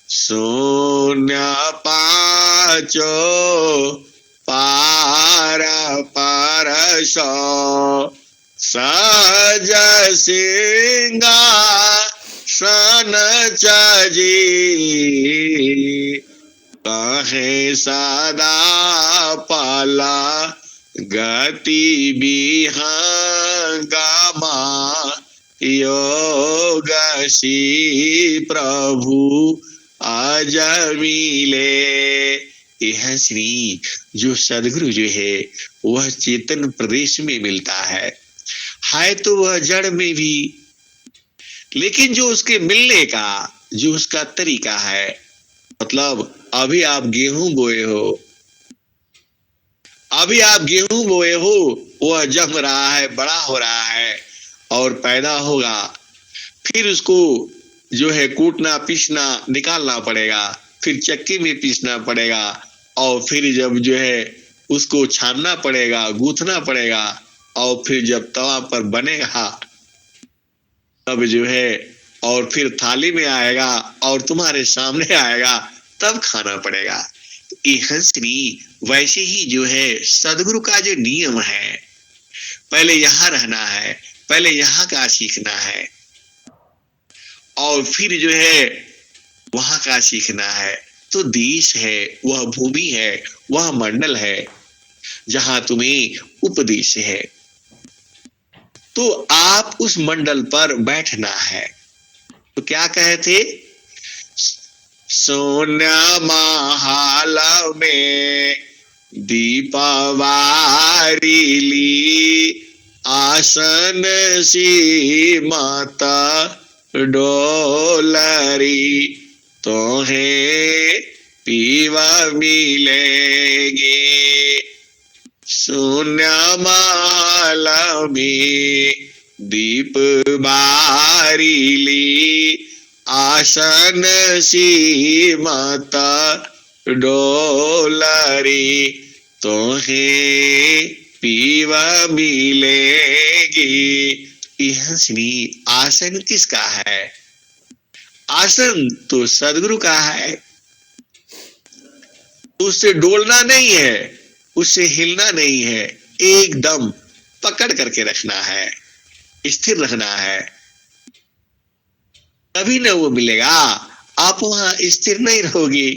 शून्य पाचो पार परसो, सज सिंगा सन चजी, कहे सदा पाला गति विहंगमा, योगसी प्रभु आज मिले। यह श्री जो सदगुरु जो है वह चेतन प्रदेश में मिलता है तो वह जड़ में भी, लेकिन जो उसके मिलने का जो उसका तरीका है, मतलब अभी आप गेहूं बोए हो, अभी आप गेहूं बोए हो, वह जम रहा है, बड़ा हो रहा है और पैदा होगा, फिर उसको जो है कूटना पीसना निकालना पड़ेगा, फिर चक्की में पीसना पड़ेगा, और फिर जब जो है उसको छानना पड़ेगा, गूंथना पड़ेगा, और फिर जब तवा पर बनेगा तब जो है, और फिर थाली में आएगा और तुम्हारे सामने आएगा, तब खाना पड़ेगा। ये हंसनी वैसे ही जो है सदगुरु का जो नियम है, पहले यहाँ रहना है, पहले यहाँ का सीखना है, और फिर जो है वहां का सीखना है। तो देश है, वह भूमि है, वह मंडल है जहां तुम्हें उपदेश है, तो आप उस मंडल पर बैठना है। तो क्या कहे थे, सोना महाल में दीपवारी ली, आसन सी माता डोलरी, तोहे पीवा मिलेगी, शून्य माल में दीप बारी ली, आसन सी माता डोलरी, तोहे पीवा मिलेगी। हंसनी, आसन किसका है? आसन तो सदगुरु का है, उससे डोलना नहीं है, उसे हिलना नहीं है, एकदम पकड़ करके रखना है, स्थिर रखना है, तभी न वो मिलेगा। आप वहां स्थिर नहीं रहोगे,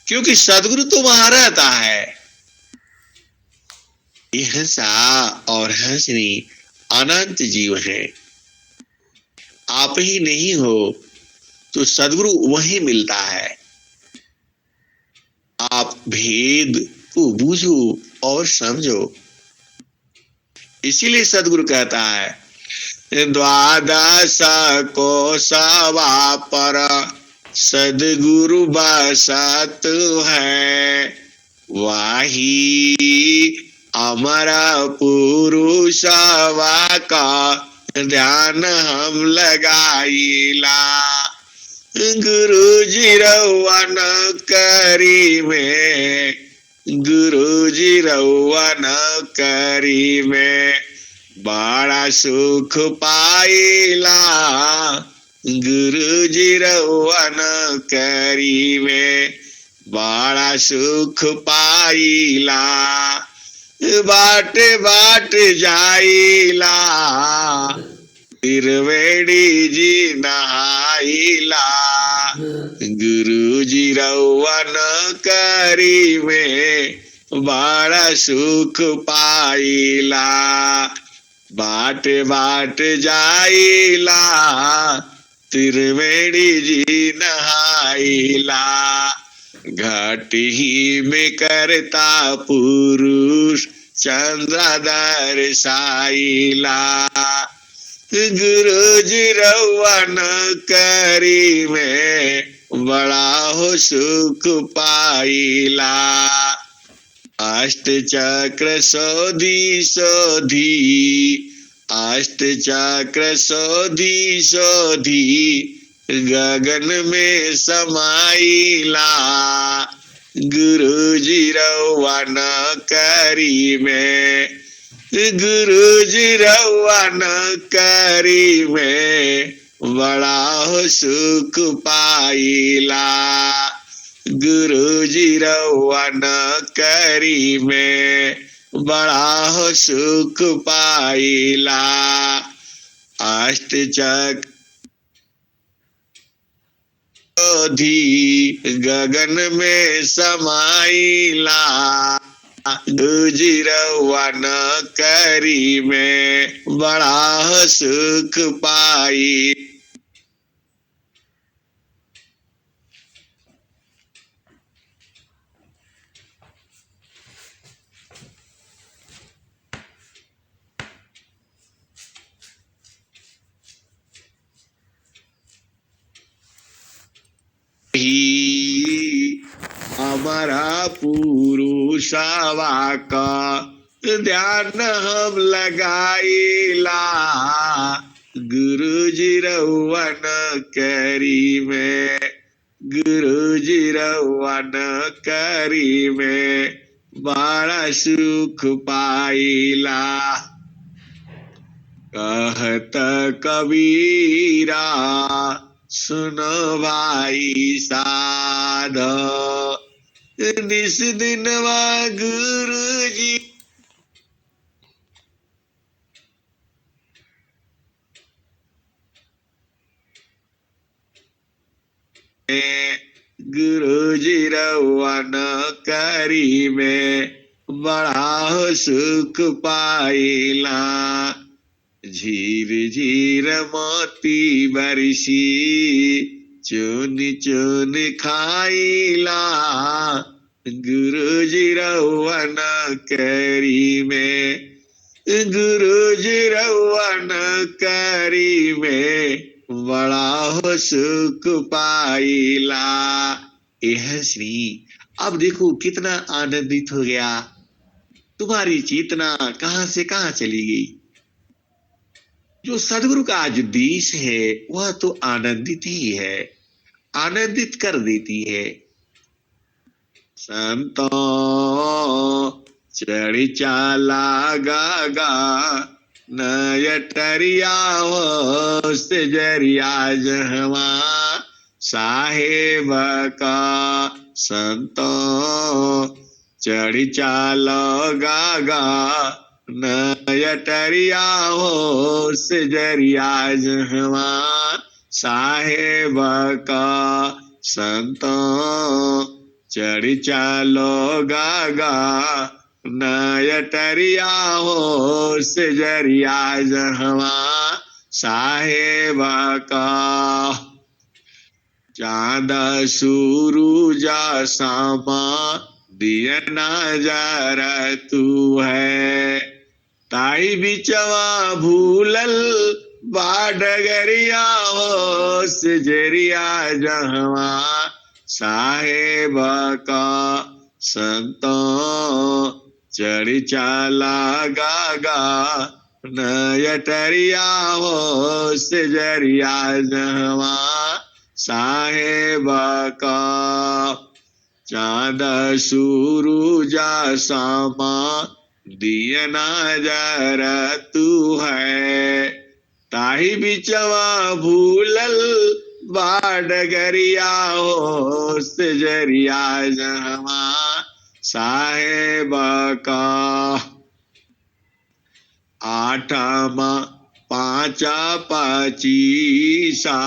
क्योंकि सदगुरु तो वहां रहता है। ये हंसा और हंसनी अनंत जीव है। आप ही नहीं हो तो सदगुरु वहीं मिलता है। आप भेद को बूझो और समझो। इसीलिए सदगुरु कहता है, द्वादश कोसवा पर सदगुरु बसत है, वाही अमरा पुरुषवा का ध्यान हम लगाईला। गुरु जी रउआ न करी में, गुरु जी रउआ न करी में बड़ा सुख पाइला। गुरु जी रउआ न करी में बड़ा सुख पाइला। बाट बाट जाइला, त्रिवेणी जी नहाइला। गुरु जी रउआ न करी में बड़ा सुख पाइला। बाट बाट जाइला, त्रिवेणी जी नहाइला। घाट ही में करता पुरुष चंद्र दर्शाइला। गुरु जी रउआ न करी में बड़ा हो सुख पाइला। अष्ट चक्र सोधी सोधी, अष्ट चक्र सोधी सोधी गगन में समाइला। गुरु जी रउआ न करी में, गुरु जी रउआ न करी में बड़ा हो सुख पाइला। गुरु जी रउआ न करी में बड़ा हो सुख पाइला। अष्ट चक्र सोधी गगन में समाइला। गुरु जी रउआ न करी में बड़ा सुख पाई। हमारा पुरुषवा का ध्यान हम लगाइला। गुरु जी रउआ न करी में, गुरु जी रउआ न करी में बड़ा सुख पाइला। कहत कबीरा सुनो भाई साध, निस दिनवा गुरु जी गुरु जी रउआ न करी में बड़ा सुख पाइला। झीर झीर मोती बरसी चुन चुन खाइला। गुरु जी रउआ न करी में, गुरु जी रउआ न करी में बड़ा हो सुख पाइला। यह श्री अब देखो कितना आनंदित हो गया। तुम्हारी चेतना कहां से कहां चली गई। जो सदगुरु का आज देश है वह तो आनंदित ही है, आनंदित कर देती है। संतो चढ़ी चाला गागा नयटरिया हो से जरिया जहवा साहेब का। संतो चढ़ी चालो गागा नयटरिया हो सिजरिया जहवा साहेब का संतों चढ़ी चालो गागा नयटरिया हो सिजरिया जहवा साहेब का चांद सूरुजा सामा दिया नजर तू है ताई बिचवा भूलल बाडगरिया हो सिजरिया जहवा साहेब का संतों चढ़ी चाला गागा नयटरिया हो सिजरिया जहवा साहेब का चांद सूरुजा सामा दिया नजर तू है ताही बिचवा भूलल बाडगरिया हो सिजरिया जहवा साहेब का आठमा पांचा पचीसा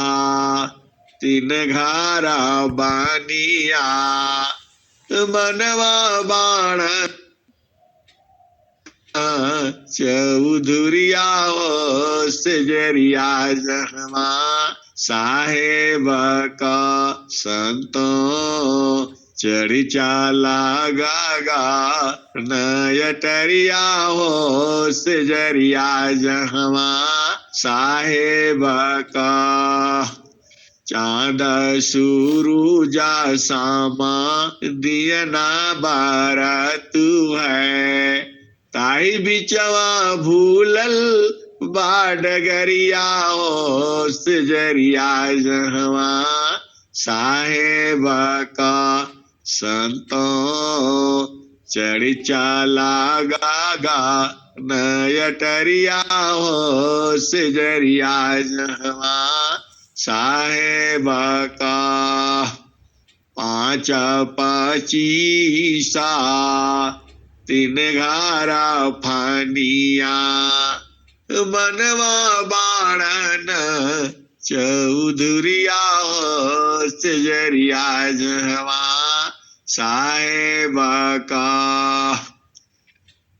तीन घारा बानिया मनवा बाण चौधुरिया हो सिजरिया जहवा साहेब का संतों चढ़ी चाला गागा नयटरिया हो सिजरिया जहवा साहेब का चांद सूरुजा सामा दियना बारा तू है ताई बिचवा भूलल बाडगरिया हो सिजरिया जहवा साहेब का संतों चढ़ी चाला गागा नयटरिया हो सिजरिया जहवा साहेब का पांच पचीसा तीन घारा फानिया मनवा बाणन चौधुरिया हो सिजरिया जहवा साहेब का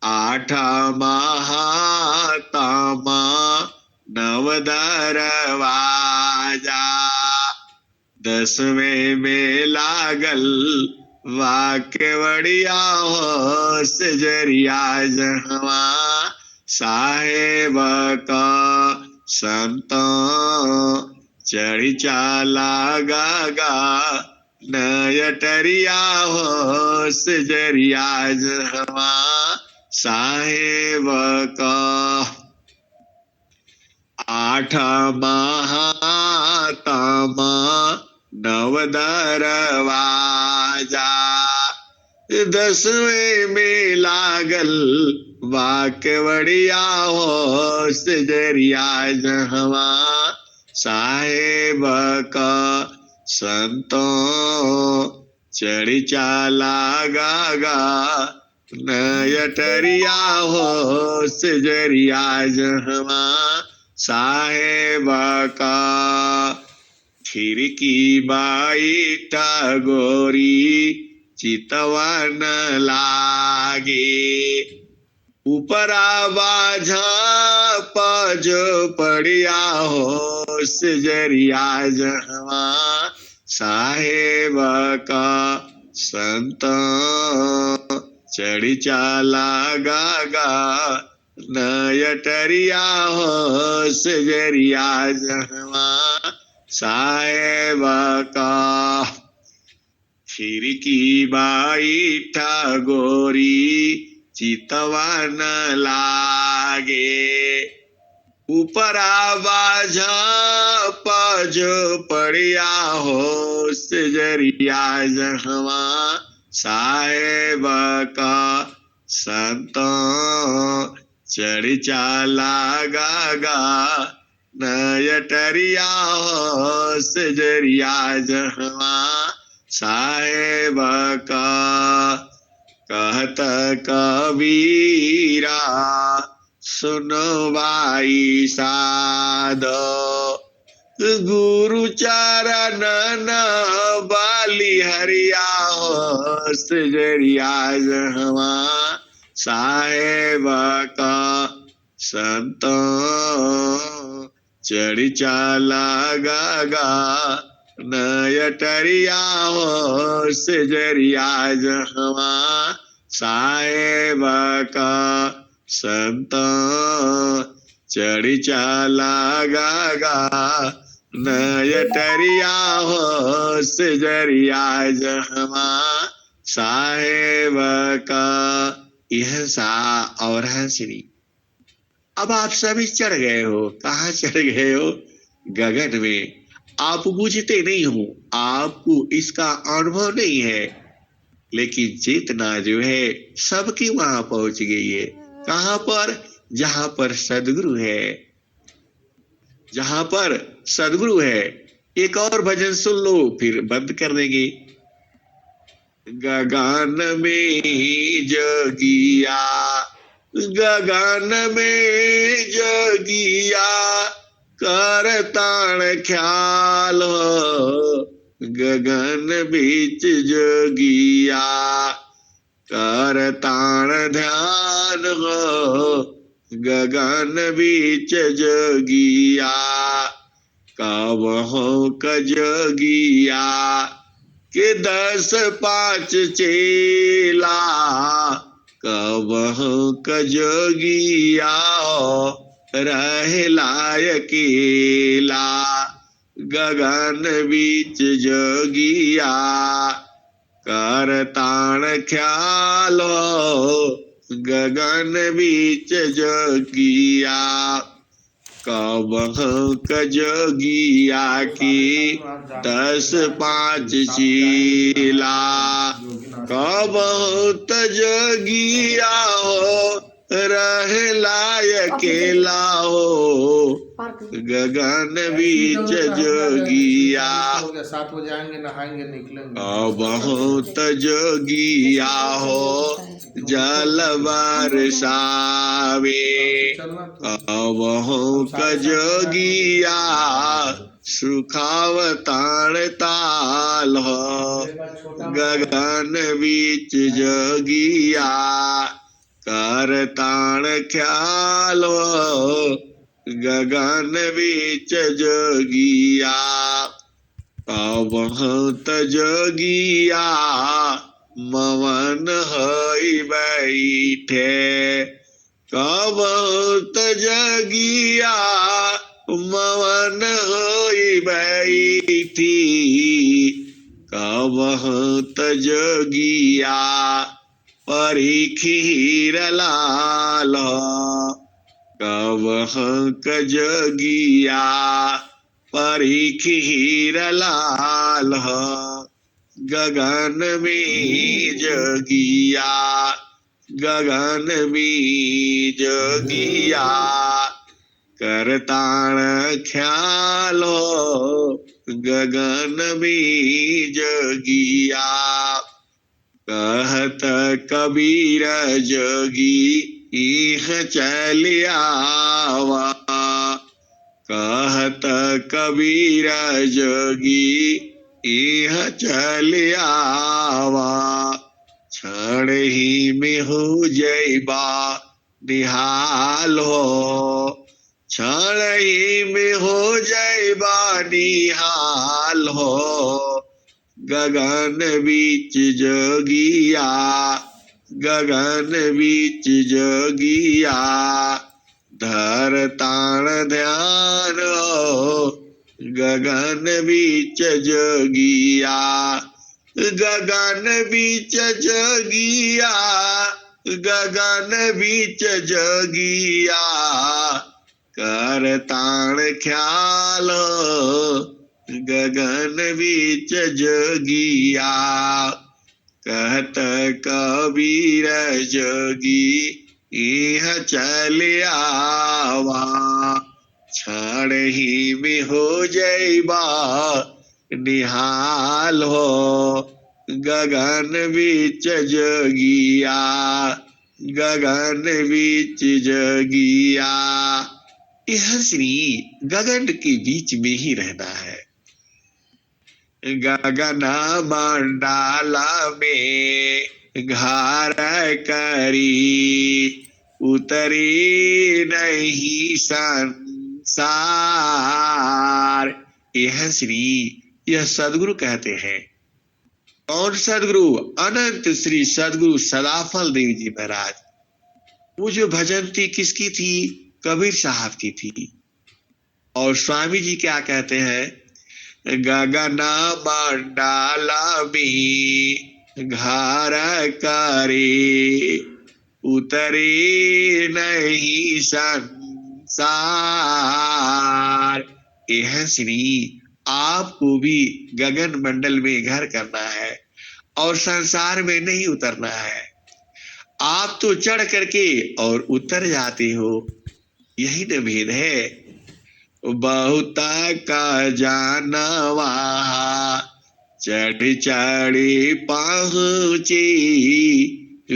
आठमा हाथमा नवदरवाजा दसवें में लागल वाकेवड़िया हो सिजरिया जहवा साहेब का संतों चढ़ी चाला गागा नयटरिया हो सिजरिया जहवा साहेब का आठमा हाथमा नवदरवाजा दसवें में लागल वाकेवड़िया हो सिजरिया जहवा साहेब का संतों चढ़ी चाला गागा नयटरिया हो सिजरिया जहवा साहेब का खिड़की बाई टागोरी चितवन लागे ऊपरा बाझा पज पड़िया हो सिजरिया जहवा साहेब का संतों चढ़ी चाला गागा नयटरिया हो सिजरिया जहवा साहेब का खिड़की बाई ठागोरी चितवन लागे ऊपरा बाझा पज पड़िया हो सिजरिया जहवा साहेब का संतों चढ़ी चाला गागा नयटरिया हो सिजरिया जहवा साहेब का कहत कबीरा सुनो भाई साधो, गुरु चरण न बाली हरिया हो सजरिया जहवा साहेब का संतो चढ़ी चाला गागा नयटरिया हो सजरिया जहवा साहेब का संतो चढ़ी चाला गागा नयटरिया हो सजरिया जहवा साहेब का। यह सा और हंसरी। अब आप सभी चढ़ गए हो। कहाँ चढ़ गए हो? गगन में। आप बुझते नहीं हो, आपको इसका अनुभव नहीं है, लेकिन चेतना जो है सबकी वहां पहुंच गई है। कहां पर? जहां पर सदगुरु है, जहां पर सदगुरु है। एक और भजन सुन लो, फिर बंद कर देंगे। गगन में जगिया, गगन में जगिया, कर ताण ख्याल हो, गगन बीच जगिया, कर ताण ध्यान हो, गगन बीच जगिया, कबहो कजगिया, के 10 5 चेला, कबहो कजगिया रहे लायकेला, गगन बीच जगिया, कर ताण ख्याल हो, गगन बीच जगिया, कबहो कजगिया की 10 5 चीला, कबहो तजगिया हो रह लायकेला हो, गगन बीच जोगिया। 7 बजे आएंगे, नहाएंगे, निकलेंगे। कबहो तजगिया हो जल बरसावे, कबहो कजगिया सुखाव ताण ताल हो, गगन बीच जगिया, कर ताण ख्याल हो, गगन बीच जगिया, कबहो तजगिया मवन हई बैठे, कबहो तजगिया मवन हई बैठी, कबहो तजगिया परीखीर लाल, कबहो कजगिया परीखीर लाल, गगन में जगिया, गगन में जगिया, कर ताण ख्याल हो, गगन में जगिया, कहत कबीर जोगी इह चलियावा, कहत कबीर जोगी इह चलियावा, क्षण ही में हो जैबा निहाल हो, क्षण ही में हो जैबा निहाल हो, गगन बीच जोगिया, गगन बीच जोगिया, धर ताण ध्यान हो, गगन बीच जोगिया, गगन बीच जोगिया, गगन बीच जोगिया, कर ताण ख्याल हो, गगन बीच जोगिया, कहत कबीर जोगी इह चलियावा, क्षण ही में हो जैबा निहाल हो, गगन बीच जोगिया, गगन बीच जोगिया। यह श्री गगन के बीच में ही रहना है। गगन मंडाला में घर करी, उतरी नहीं संसार। यह श्री, यह सदगुरु कहते हैं। कौन सदगुरु? अनंत श्री सदगुरु सदाफल देव जी महाराज। वो जो भजन थी किसकी थी? कबीर साहब की थी। और स्वामी जी क्या कहते हैं? गगन मंडाला में घर करे, उतरे नहीं संसार। यह श्री आपको भी गगन मंडल में घर करना है और संसार में नहीं उतरना है। आप तो चढ़ करके और उतर जाते हो, यही न भेद है। बहुत का जाना वहाँ, चढ़ चढ़े पहुँचे,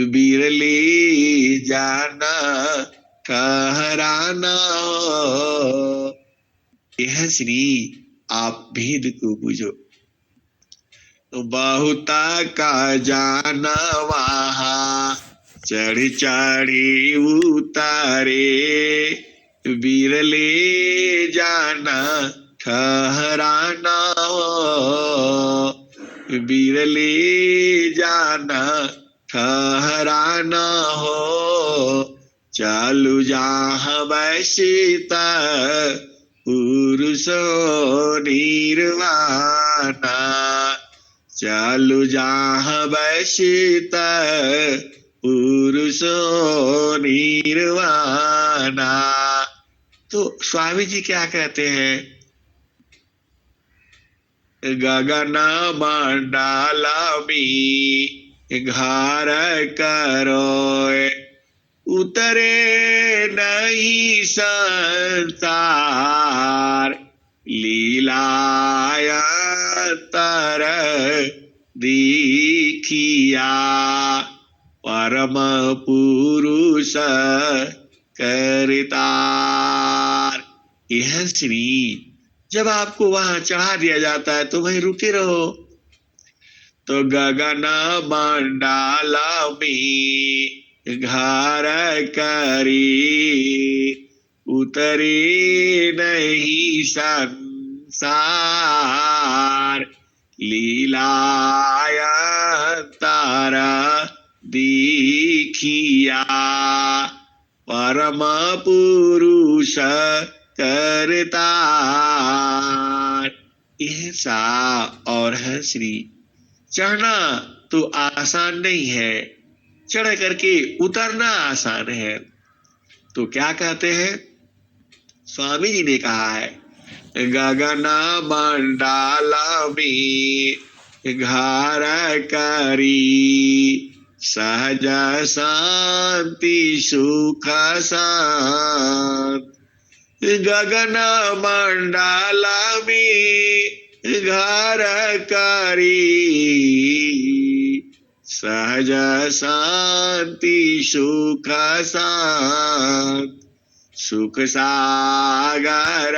बिरले जाना ठहराना। यह श्री आप भेद को बुझो। बहुत का जाना वहाँ, चढ़ चढ़े उतारे, बिरले जाना ठहराना, बिरले जाना ठहराना हो। चालू जहाँ बैसता पुरुषो निर्वाणा, चालू जहाँ बैसता पुरुषो निर्वाणा। तो स्वामी जी क्या कहते हैं? गगन मंडाला में घर करो, उतरे नहीं संसार। लीलाया तर दीखिया, परम पुरुष करतार। यह श्री जब आपको वहां चढ़ा दिया जाता है तो वहीं रुके रहो। तो गगन मंडाला में घर करी, उतरे नहीं संसार। लीलाया तारा दीखिया, परम पुरुष करतार। यह सा और है श्री। चढ़ना तो आसान नहीं है, चढ़ करके उतरना आसान है। तो क्या कहते हैं? स्वामी जी ने कहा है गगन मंडाला में घर करी, सहज शांति सुख शांत। गगन मंडाला में घर करी, सहज शांति सुख शांत। सुख सागर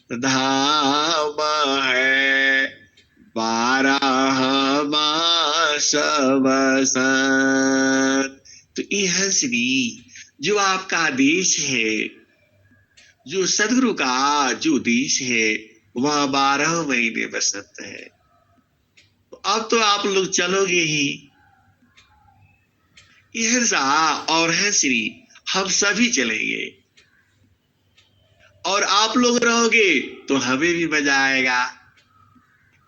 धाम है, 12 मास बसंत। तो यह श्री जो आपका देश है, जो सदगुरु का जो देश है, वह 12 महीने बसंत है। तो अब तो आप लोग चलोगे ही। यह सा और है श्री, हम सभी चलेंगे और आप लोग रहोगे तो हमें भी मजा आएगा,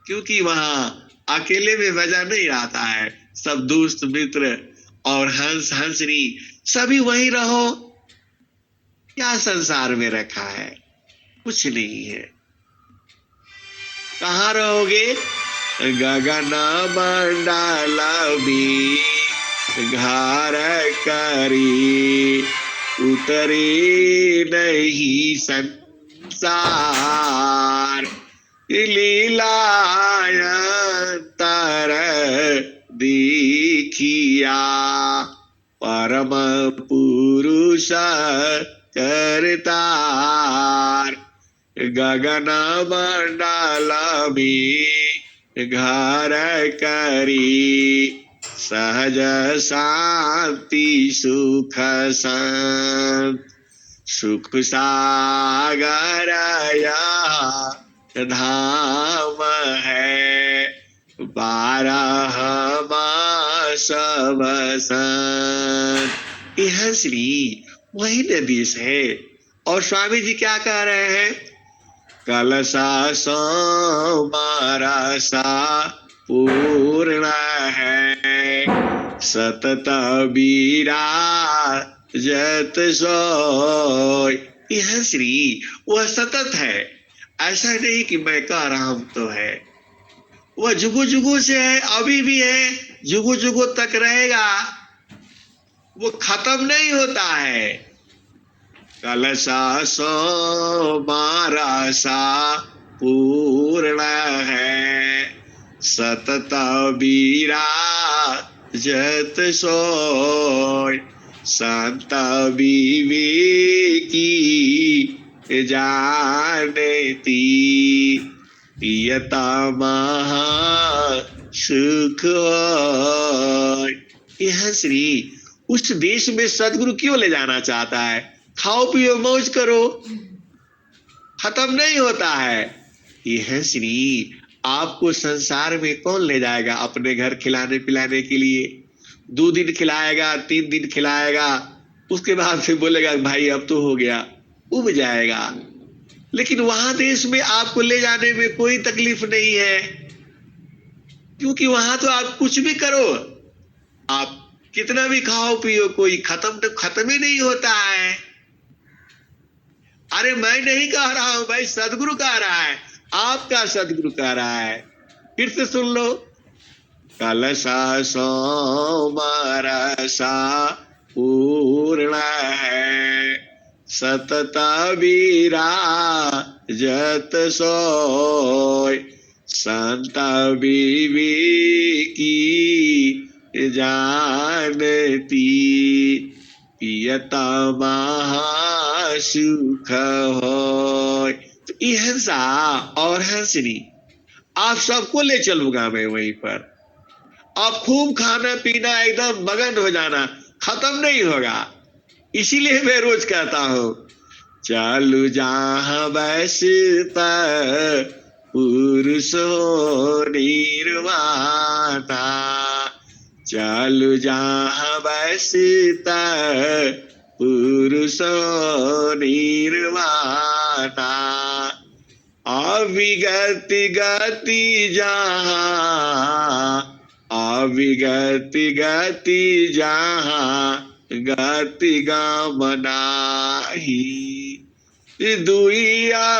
क्योंकि वहां अकेले में मजा नहीं आता है। सब दोस्त मित्र और हंस हंसनी सभी वहीं रहो। क्या संसार में रखा है? कुछ नहीं है। कहाँ रहोगे? गगन मंडला में घर करी, उतरे नहीं संसार। लीलायंतर दीखिया परम पुरुष करतार गगन मंडल में घर करी सहज शांति सुख शांत सुख सागर यह धाम है 12 मास बसंत। यह श्री वही नदी है। और स्वामी जी क्या कह रहे हैं? कलसा सोमारसा पूर्ण है सतत विराजत सोय। यह श्री वह सतत है, ऐसा नहीं कि मैं कह रहा हूं तो है। वह जुगु जुगु से है, अभी भी है, जुगु जुगु तक रहेगा, वो खत्म नहीं होता है। कलसा सोमारसा पूर्ण है सतत विराजत सोय संत विवेकी जानती पियता महा सुख होय। यह श्री उस देश में सदगुरु क्यों ले जाना चाहता है? खाओ पियो मौज करो, खत्म नहीं होता है। यह श्री आपको संसार में कौन ले जाएगा अपने घर खिलाने पिलाने के लिए? 2 दिन खिलाएगा, 3 दिन खिलाएगा, उसके बाद फिर बोलेगा भाई अब तो हो गया, उब जाएगा। लेकिन वहां देश में आपको ले जाने में कोई तकलीफ नहीं है, क्योंकि वहां तो आप कुछ भी करो, आप कितना भी खाओ पियो, कोई खत्म ही नहीं होता है। अरे मैं नहीं कह रहा हूं भाई, सदगुरु कह रहा है, आपका सदगुरु कह रहा है। फिर से सुन लो। कलसा सोमरसा पूर्ण है सतत विराजत सोय संत विवेकी जानती पियता महासुख होय। तो हिंसा और हंसनी आप सबको ले चलूंगा मैं वहीं पर। आप खूब खाना पीना, एकदम मगन हो जाना, खत्म नहीं होगा। इसीलिए मैं रोज कहता हूं चालू जहां बसता पुरुषो निर्वाणा, चालू जहां बसता पुरुषो निर्वाणा, अविगति गति जहां, अविगति गति जहां गति गमनाही, दुइया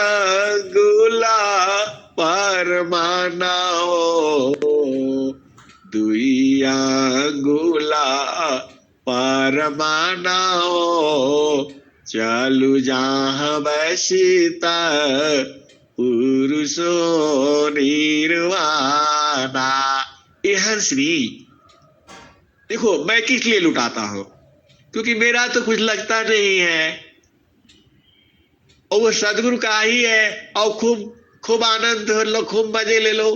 गुला परमाना हो, दुइया गुला परमाना हो, चालू जहां बसता पुरुषो निर्वाणा। यह श्री देखो मैं किस लिए लुटाता हूं, क्योंकि मेरा तो कुछ लगता नहीं है और वो सदगुरु का ही है। और खूब खूब आनंद हो लो, खूब मजे ले लो,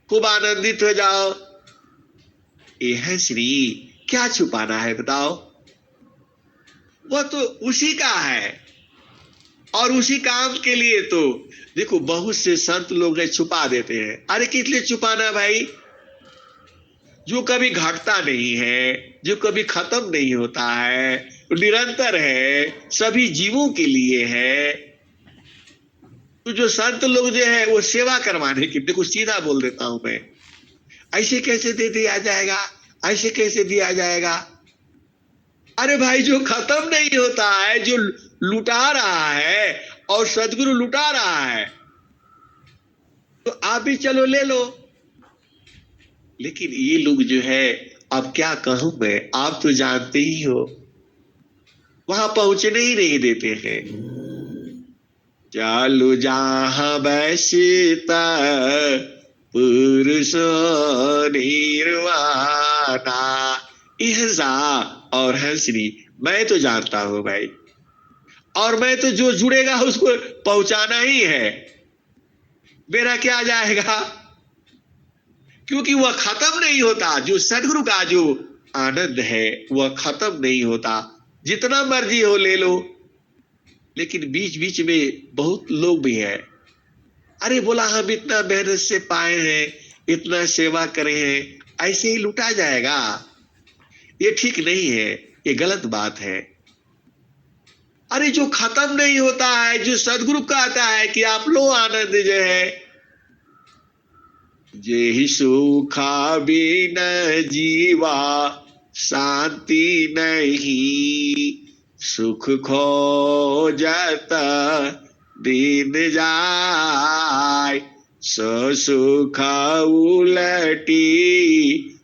खूब आनंदित हो जाओ। यह श्री क्या छुपाना है बताओ? वो तो उसी का है और उसी काम के लिए तो देखो बहुत से संत लोग छुपा देते हैं। अरे किस लिए छुपाना भाई? जो कभी घटता नहीं है, जो कभी खत्म नहीं होता है, निरंतर है, सभी जीवों के लिए है। तो जो संत लोग जो है वो सेवा करवाने की, देखो सीधा बोल देता हूं मैं, ऐसे कैसे दे दिया जाएगा, ऐसे कैसे दिया जाएगा? अरे भाई जो खत्म नहीं होता है, जो लुटा रहा है और सदगुरु लुटा रहा है, तो आप भी चलो ले लो। लेकिन ये लोग जो है, अब क्या कहूं मैं, आप तो जानते ही हो, वहां पहुंचने ही नहीं देते हैं। चालू जहाँ बैसता पुरुषो निर्वाणा। इहसा और हंसनी मैं तो जानता हूं भाई, और मैं तो जो जुड़ेगा उसको पहुंचाना ही है, मेरा क्या जाएगा, क्योंकि वह खत्म नहीं होता। जो सदगुरु का जो आनंद है वह खत्म नहीं होता, जितना मर्जी हो ले लो। लेकिन बीच बीच में बहुत लोग भी हैं, अरे बोला हम इतना मेहनत से पाए हैं, इतना सेवा करे हैं, ऐसे ही लुटा जाएगा, ये ठीक नहीं है, ये गलत बात है। अरे जो खत्म नहीं होता है, जो सदगुरु कहता है कि आप लो आनंद जो है, जे सुखा बिन जीवा शांति नहीं, सुख खोजत दिन जाय, सो सुख उलटी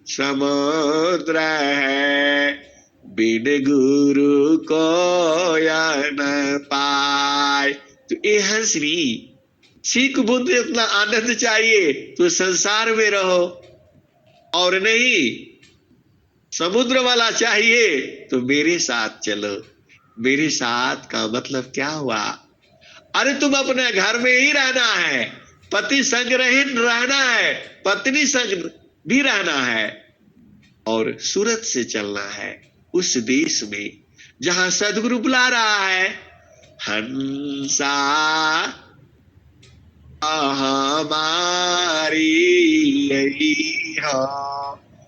समुद्र है, बिन गुरु को न पाए। तो ये हंसनी सीख बुद्ध इतना आनंद चाहिए तो संसार में रहो, और नहीं समुद्र वाला चाहिए तो मेरे साथ चलो। मेरे साथ का मतलब क्या हुआ, अरे तुम अपने घर में ही रहना है, पति संग रहना है, पत्नी संग भी रहना है, और सूरत से चलना है उस देश में जहां सदगुरु बुला रहा है। हंसा हमारी यही हो,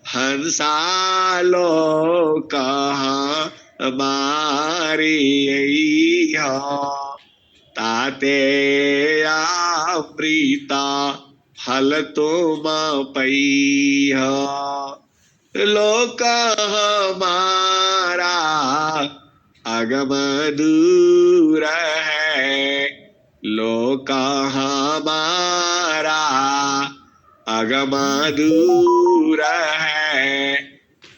हंसा लो कहाँ हमारी यही हो, ताते अमृता हल तुम पई हो, लोक हमारा अगम दूर है, लोक हमारा अगम दूर है,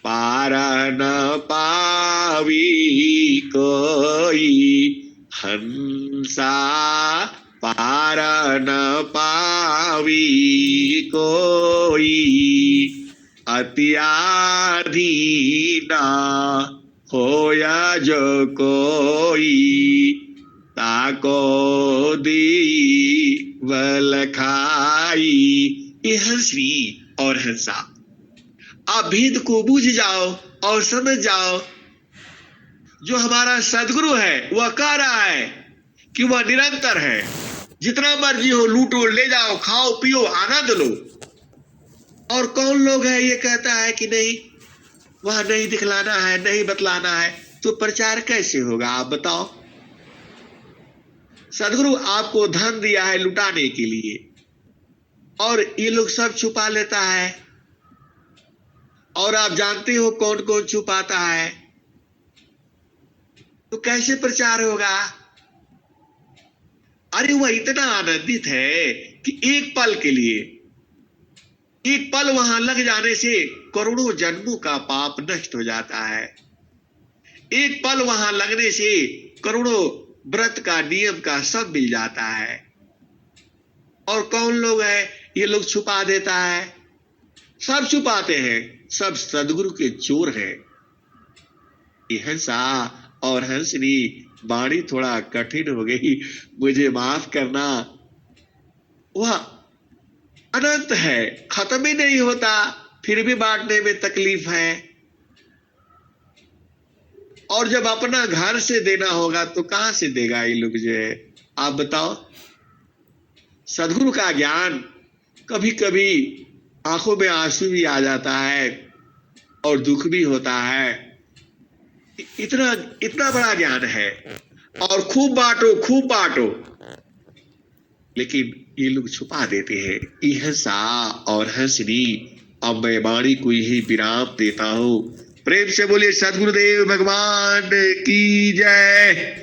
पार न पावी कोई, हंसा पार न पावी कोई, अत्याधीना होया जो कोई, ताको दी वल खाई। ये हंसनी और हंसा, आप भेद को बूझ जाओ और समझ जाओ। जो हमारा सदगुरु है वह कह रहा है कि वह निरंतर है, जितना मर्जी हो लूटो, ले जाओ, खाओ पियो, आनंद लो। और कौन लोग है ये कहता है कि नहीं वह नहीं दिखलाना है, नहीं बतलाना है, तो प्रचार कैसे होगा आप बताओ। सदगुरु आपको धन दिया है लुटाने के लिए, और ये लोग सब छुपा लेता है, और आप जानते हो कौन कौन छुपाता है, तो कैसे प्रचार होगा। अरे वह इतना आनंदित है कि एक पल के लिए, एक पल वहां लग जाने से करोड़ों जन्मों का पाप नष्ट हो जाता है। एक पल वहां लगने से करोड़ों व्रत का नियम का सब मिल जाता है। और कौन लोग है ये लोग छुपा देता है, सब छुपाते हैं, सब सदगुरु के चोर हैं। ये हंसा और हंसनी वाणी थोड़ा कठिन हो गई, मुझे माफ करना। वह अनंत है, खत्म ही नहीं होता, फिर भी बांटने में तकलीफ है। और जब अपना घर से देना होगा तो कहां से देगा ये लोग जो है, आप बताओ। सदगुरु का ज्ञान कभी कभी आंखों में आंसू भी आ जाता है और दुख भी होता है। इतना इतना बड़ा ज्ञान है, और खूब बांटो, खूब बांटो, लेकिन ये लोग छुपा देते हैं। हंसा और हंसनी, अब मैं वाणी को यही विराम देता हूं। प्रेम से बोलिए सदगुरुदेव भगवान की जय।